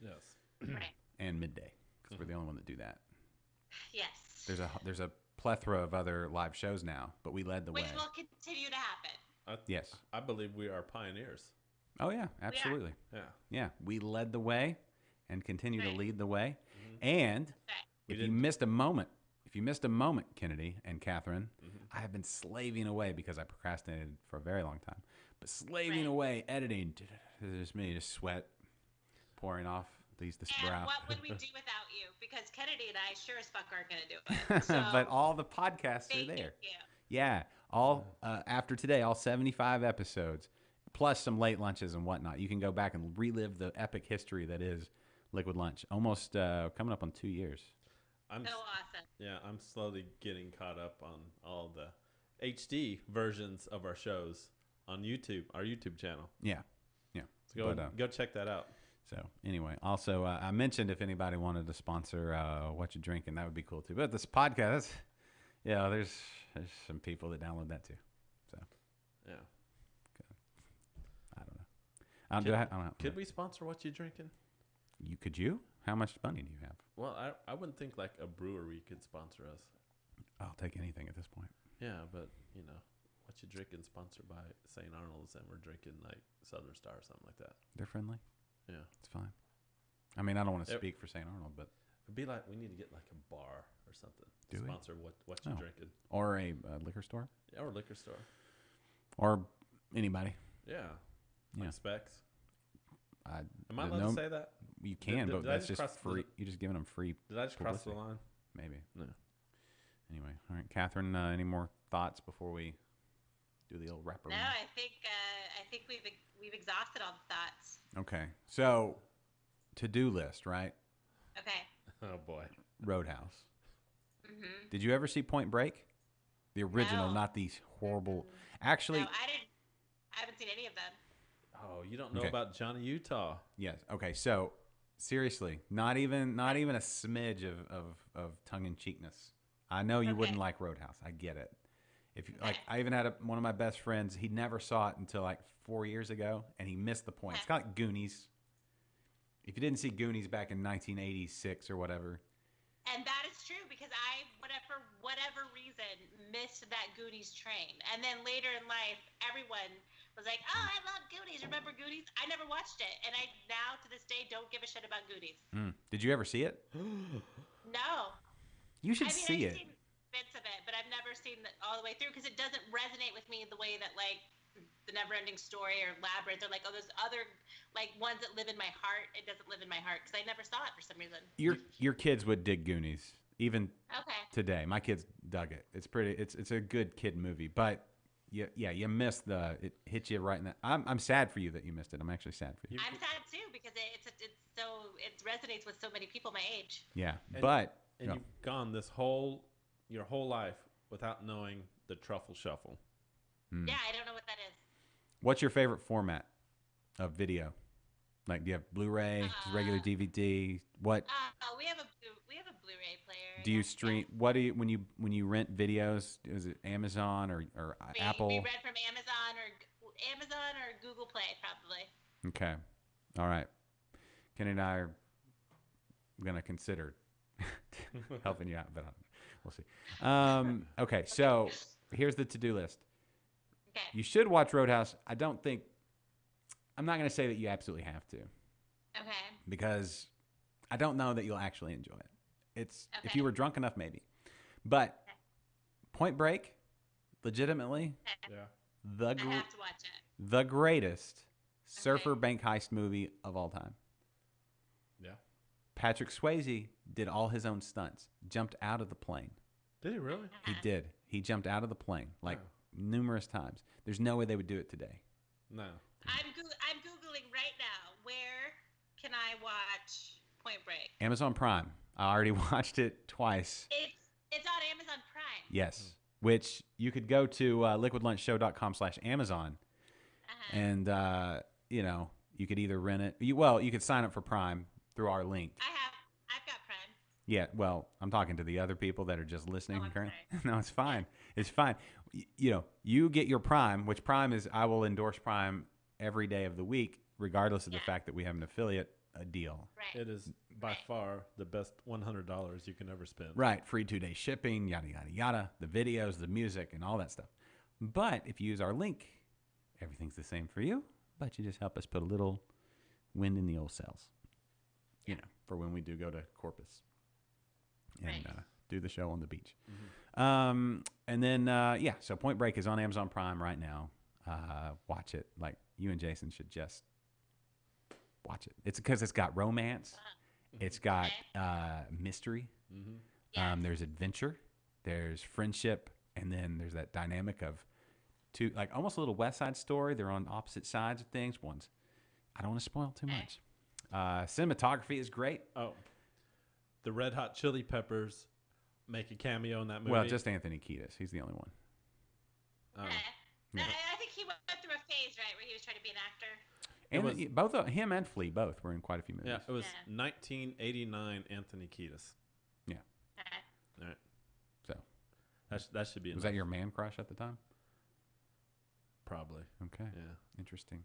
S3: Yes.
S2: Right.
S1: and midday because we're the only one that do that.
S2: Yes.
S1: There's a plethora of other live shows now, but we led the
S2: Which
S1: way.
S2: will continue to happen.
S1: Yes.
S3: I believe we are pioneers.
S1: Oh, yeah, absolutely.
S3: Yeah.
S1: Yeah, we led the way and continue to
S2: Right.
S1: lead the way. And
S2: Right.
S1: if you
S3: didn't-
S1: missed a moment, Kennedy and Catherine, I have been slaving away because I procrastinated for a very long time. But slaving
S2: Right.
S1: away, editing, just me, just sweat pouring off this
S2: And
S1: brow.
S2: what would we do without you? Because Kennedy and I sure as fuck aren't going to do it. So,
S1: But all the podcasts are
S2: thank
S1: there.
S2: you.
S1: Yeah, all after today, all 75 episodes, plus some late lunches and whatnot. You can go back and relive the epic history that is Liquid Lunch. Almost coming up on 2 years.
S3: I'm
S2: So awesome.
S3: Yeah, I'm slowly getting caught up on all the HD versions of our shows on YouTube, our YouTube channel.
S1: Yeah, yeah.
S3: So
S1: But,
S3: go check that out.
S1: So anyway, also I mentioned if anybody wanted to sponsor What You Drinking, that would be cool too. But this podcast, yeah, there's some people that download that too. So
S3: Yeah.
S1: I don't know. I don't know.
S3: Could we sponsor What You Drinking?
S1: Could you? How much money do you have?
S3: Well, I wouldn't think like a brewery could sponsor us.
S1: I'll take anything at this point.
S3: Yeah, but you know, What You Drinking sponsored by St. Arnold's, and we're drinking like Southern Star or something like that.
S1: They're friendly.
S3: Yeah,
S1: It's fine. I mean, I don't want to
S3: Yep.
S1: speak for St. Arnold, but
S3: it'd be like we need to get like a bar or something to
S1: Do we?
S3: sponsor what you
S1: Oh.
S3: drinking,
S1: or a liquor store,
S3: yeah, or liquor store.
S1: or anybody.
S3: Yeah,
S1: Yeah.
S3: like Specs.
S1: I,
S3: Am I
S1: there's
S3: allowed
S1: no-
S3: to say that?
S1: You can,
S3: did
S1: but
S3: I
S1: that's
S3: just
S1: just
S3: cross the-
S1: free. You're just giving them free,
S3: Did I just cross the
S1: Publicity.
S3: line?
S1: maybe.
S3: No.
S1: Anyway, all right, Catherine. Any more thoughts before we do the old wrapper?
S2: No, I think we've exhausted all the thoughts.
S1: Okay, so to-do list, right?
S2: Okay.
S3: Oh boy.
S1: Roadhouse.
S2: Mm-hmm.
S1: Did you ever see Point Break? The original,
S2: No.
S1: not these horrible. Actually,
S2: No, I haven't seen any of them.
S3: Oh, you don't know
S1: Okay.
S3: about Johnny Utah?
S1: yes. Okay, so seriously, not even a smidge of tongue-in-cheekness. I know you wouldn't
S2: Okay.
S1: like Roadhouse. I get it. If you,
S2: Okay.
S1: like, I even had one of my best friends. He never saw it until like 4 years ago, and he missed the point. It's kind of like Goonies. If you didn't see Goonies back in 1986 or whatever,
S2: And that is true because I, for whatever reason, missed that Goonies train. And then later in life, everyone was like, "Oh, I love Goonies. Remember Goonies?" I never watched it, and I now to this day don't give a shit about Goonies.
S1: did you ever see it?
S2: No.
S1: You should
S2: I mean,
S1: see
S2: I've
S1: it.
S2: seen bits of it, but I've never seen it all the way through because it doesn't resonate with me the way that like the Neverending Story or Labyrinth or like all those other like ones that live in my heart. It doesn't live in my heart because I never saw it for some reason.
S1: Your kids would dig Goonies even
S2: Okay.
S1: today. My kids dug it. It's pretty. It's a good kid movie, but you missed it hit you right in the. I'm sad for you that you missed it. I'm actually sad for you.
S2: I'm sad too because it resonates with so many people my age.
S1: Yeah,
S3: And-
S1: but
S3: And
S1: no.
S3: you've gone your whole life without knowing the Truffle Shuffle.
S1: Hmm.
S2: Yeah, I don't know what that is.
S1: What's your favorite format of video? Like, do you have Blu-ray, just regular DVD? What
S2: We have a Blu-ray player.
S1: do you
S2: yeah.
S1: stream? What do you when you rent videos? Is it Amazon or Apple?
S2: We rent from Amazon or Google Play probably.
S1: Okay, all right. Kenny and I are gonna consider helping you out, but we'll see. Okay, so here's the to-do list.
S2: Okay.
S1: You should watch Roadhouse. I'm not going to say that you absolutely have to
S2: Okay.
S1: because I don't know that you'll actually enjoy it. It's if
S2: Okay.
S1: you were drunk enough, maybe. But Point Break, legitimately
S3: Yeah.
S1: the
S2: I
S1: gr-
S2: have to watch it.
S1: the greatest surfer bank heist movie of all time.
S3: Yeah.
S1: Patrick Swayze did all his own stunts. Jumped out of the plane.
S3: Did he really?
S1: He did. He jumped out of the plane like
S3: Wow.
S1: numerous times. There's no way they would do it today.
S3: No.
S2: I'm googling right now. Where can I watch Point Break?
S1: Amazon Prime. I already watched it twice.
S2: It's on Amazon Prime.
S1: Yes. Which you could go to liquidlunchshow.com/Amazon and, you know, you could either rent it. You could sign up for Prime through our link.
S2: I've got Prime.
S1: Yeah, well, I'm talking to the other people that are just listening.
S2: I'm
S1: currently.
S2: sorry.
S1: No, it's fine. It's fine. You know, you get your Prime, which Prime is, I will endorse Prime every day of the week, regardless of the fact that we have an affiliate deal.
S2: Right.
S3: It is by far the best $100 you can ever spend.
S1: Right. Free 2-day shipping, yada, yada, yada. The videos, the music, and all that stuff. But if you use our link, everything's the same for you, but you just help us put a little wind in the old sails, you know, for when we do go to Corpus and
S2: Right.
S1: do the show on the beach. And then, so Point Break is on Amazon Prime right now. Watch it. Like, you and Jason should just watch it. It's because it's got romance. It's got mystery.
S2: Yes.
S1: There's adventure. There's friendship. And then there's that dynamic of two, like almost a little West Side Story. They're on opposite sides of things. I don't want to spoil too much. Cinematography is great.
S3: Oh. The Red Hot Chili Peppers make a cameo in that movie.
S1: Well, just Anthony Kiedis. He's the only one.
S3: Oh.
S2: Okay.
S1: Yeah.
S2: I think he went through a phase, right, where he was trying to be an actor.
S3: It was-
S1: And both him and Flea both were in quite a few movies.
S3: Yeah, it was
S2: Yeah.
S3: 1989 Anthony Kiedis.
S1: Yeah.
S2: Okay.
S3: All right.
S1: So
S3: That should be
S1: was
S3: enough.
S1: that your man crush at the time?
S3: Probably.
S1: Okay.
S3: Yeah.
S1: Interesting.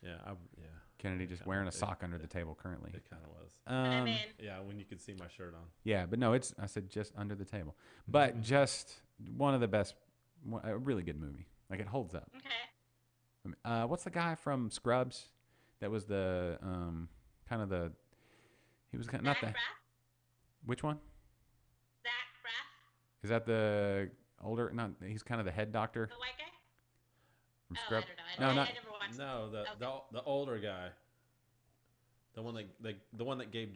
S3: Yeah. Yeah.
S1: Kennedy just
S3: kinda-
S1: wearing a
S3: it-
S1: sock under the table currently.
S3: It kind of was.
S2: I'm in.
S3: Yeah, when you could see my shirt on.
S1: Yeah, but no, I said just under the table. But just one of the best, a really good movie. Like, it holds up.
S2: Okay.
S1: I mean, what's the guy from Scrubs that was the, he was not
S2: Zach
S1: the,
S2: Braff?
S1: which one?
S2: Zach Braff?
S1: Is that the older, he's kind of the head doctor
S2: The white guy?
S1: from
S2: Oh, I
S1: Scrubs?
S2: don't know.
S1: No,
S2: I
S1: not,
S2: never watched
S3: No, the older guy. The one that gave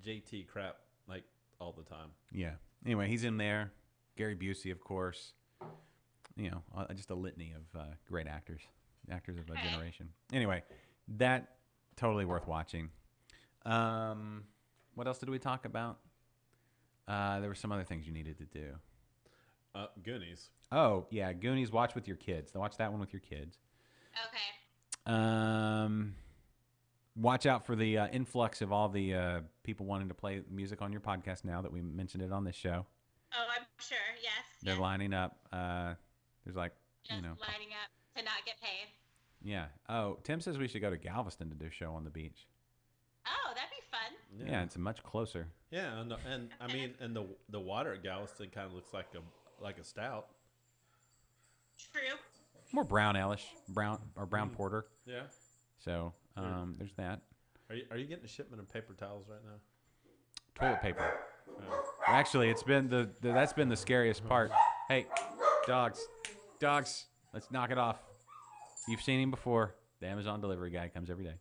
S3: JT crap like all the time.
S1: yeah. Anyway, he's in there. Gary Busey, of course. You know, just a litany of great actors of a generation. Anyway, that totally worth watching. What else did we talk about? There were some other things you needed to do.
S3: Goonies.
S1: Oh, yeah, Goonies, watch with your kids. Watch that one with your kids.
S2: Okay.
S1: Watch out for the influx of all the people wanting to play music on your podcast now that we mentioned it on this show.
S2: Oh, I'm sure. Yes.
S1: They're
S2: yes.
S1: lining up. There's like,
S2: Just
S1: you know.
S2: lining up to not get paid.
S1: Yeah. Oh, Tim says we should go to Galveston to do a show on the beach.
S2: Oh, that'd be fun.
S1: Yeah, it's much closer.
S3: Yeah, and I mean, and the water at Galveston kind of looks like a stout.
S2: True.
S1: More brown-alish, brown porter.
S3: Yeah.
S1: So there's that.
S3: Are you getting a shipment of paper towels right now?
S1: Toilet paper.
S3: Oh.
S1: Actually, it's been that's been the scariest part. Hey, dogs, let's knock it off. You've seen him before. The Amazon delivery guy comes every day.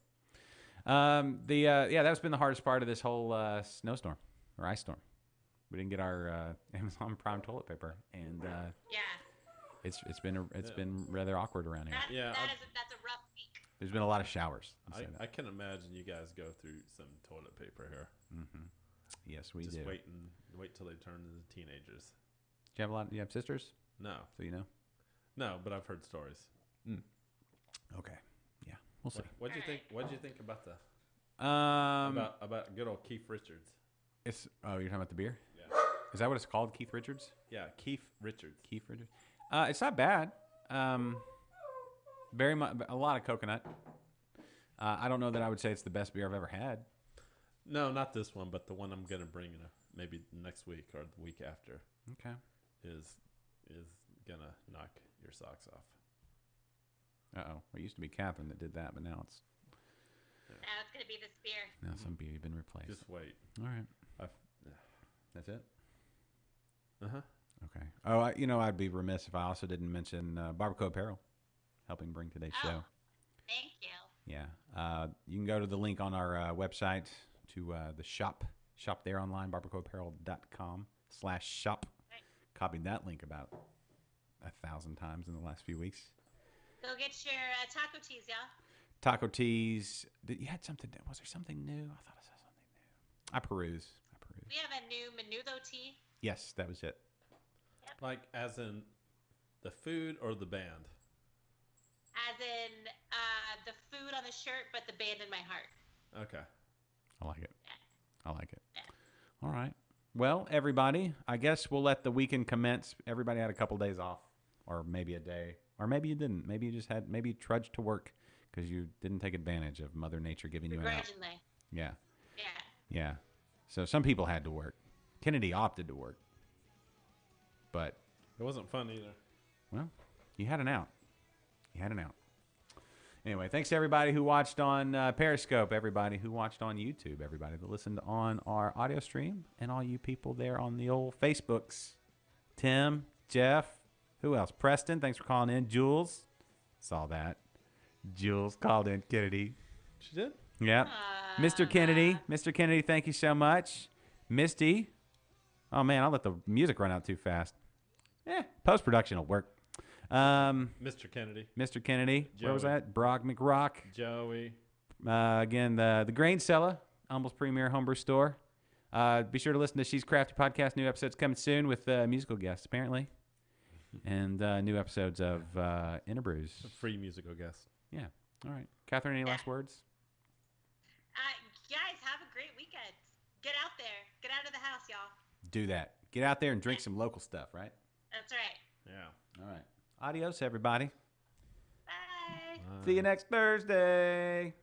S1: That's been the hardest part of this whole snowstorm or ice storm. We didn't get our Amazon Prime toilet paper, and
S2: Yeah.
S1: it's been rather awkward around here.
S3: Yeah,
S2: That's a rough week.
S1: There's been a lot of showers. I'll say that.
S3: I can imagine you guys go through some toilet paper here.
S1: Yes, we
S3: Just
S1: do.
S3: wait till they turn into teenagers.
S1: Do you have sisters?
S3: No,
S1: So you know.
S3: no, but I've heard stories.
S1: Okay. Yeah, we'll see.
S3: What'd you think? What'd you think about the about good old Keith Richards?
S1: You're talking about the beer?
S3: Yeah,
S1: Is that what it's called? Keith Richards?
S3: yeah, Keith Richards.
S1: Keith Richards. It's not bad. Very much a lot of coconut. I don't know that I would say it's the best beer I've ever had.
S3: No, not this one, but the one I'm gonna bring maybe next week or the week after
S1: Okay.
S3: is gonna knock your socks off.
S1: It used to be Catherine that did that, but now it's
S2: Now it's gonna be this beer.
S1: some beer has been replaced.
S3: Just wait.
S1: All right. That's it?
S3: Uh-huh.
S1: Okay. Oh, I'd be remiss if I also didn't mention Barbacoa Apparel, helping bring today's show.
S2: Thank you.
S1: Yeah. You can go to the link on our website to the shop there online, barbacoaapparel.com/shop.
S2: Right.
S1: Copied that link about 1,000 times in the last few weeks.
S2: Go get your taco teas, y'all.
S1: Taco teas. You had something. Was there something new? I thought I saw something new. I peruse.
S2: We have a new Menudo tea.
S1: Yes, that was it.
S3: Like, as in the food or the band?
S2: As in the food on the shirt, but the band in my heart.
S3: Okay.
S1: I like it.
S2: Yeah.
S1: I like it.
S2: Yeah.
S1: All right. Well, everybody, I guess we'll let the weekend commence. Everybody had a couple days off, or maybe a day, or maybe you didn't. Maybe you just maybe you trudged to work because you didn't take advantage of Mother Nature giving you an out.
S2: Begrudgingly.
S1: Yeah.
S2: Yeah.
S1: Yeah. So some people had to work. Kennedy opted to work. But
S3: It wasn't fun either.
S1: well, you had an out. You had an out. Anyway, thanks to everybody who watched on Periscope, everybody who watched on YouTube, everybody that listened on our audio stream, and all you people there on the old Facebooks. Tim, Jeff, who else? Preston, thanks for calling in. Jules, saw that. Jules called in Kennedy.
S3: She did?
S1: Yeah. Mr. Kennedy, thank you so much. Misty. Oh, man, I'll let the music run out too fast. Post-production will work.
S3: Mr. Kennedy.
S1: Mr. Kennedy. Where was
S3: Joey.
S1: that? Brock McRock.
S3: Joey.
S1: Again, the Grain Cellar, Humble's premier homebrew store. Be sure to listen to She's Crafty podcast. New episodes coming soon with musical guests, apparently. And new episodes of Interbrews.
S3: A free musical guest.
S1: Yeah. All right. Catherine, any last words?
S2: Guys, have a great weekend. Get out there. Get out of the house, y'all.
S1: Do that. Get out there and drink some local stuff, right?
S2: That's right.
S3: Yeah.
S1: All right. Adios, everybody.
S2: Bye.
S1: See you next Thursday.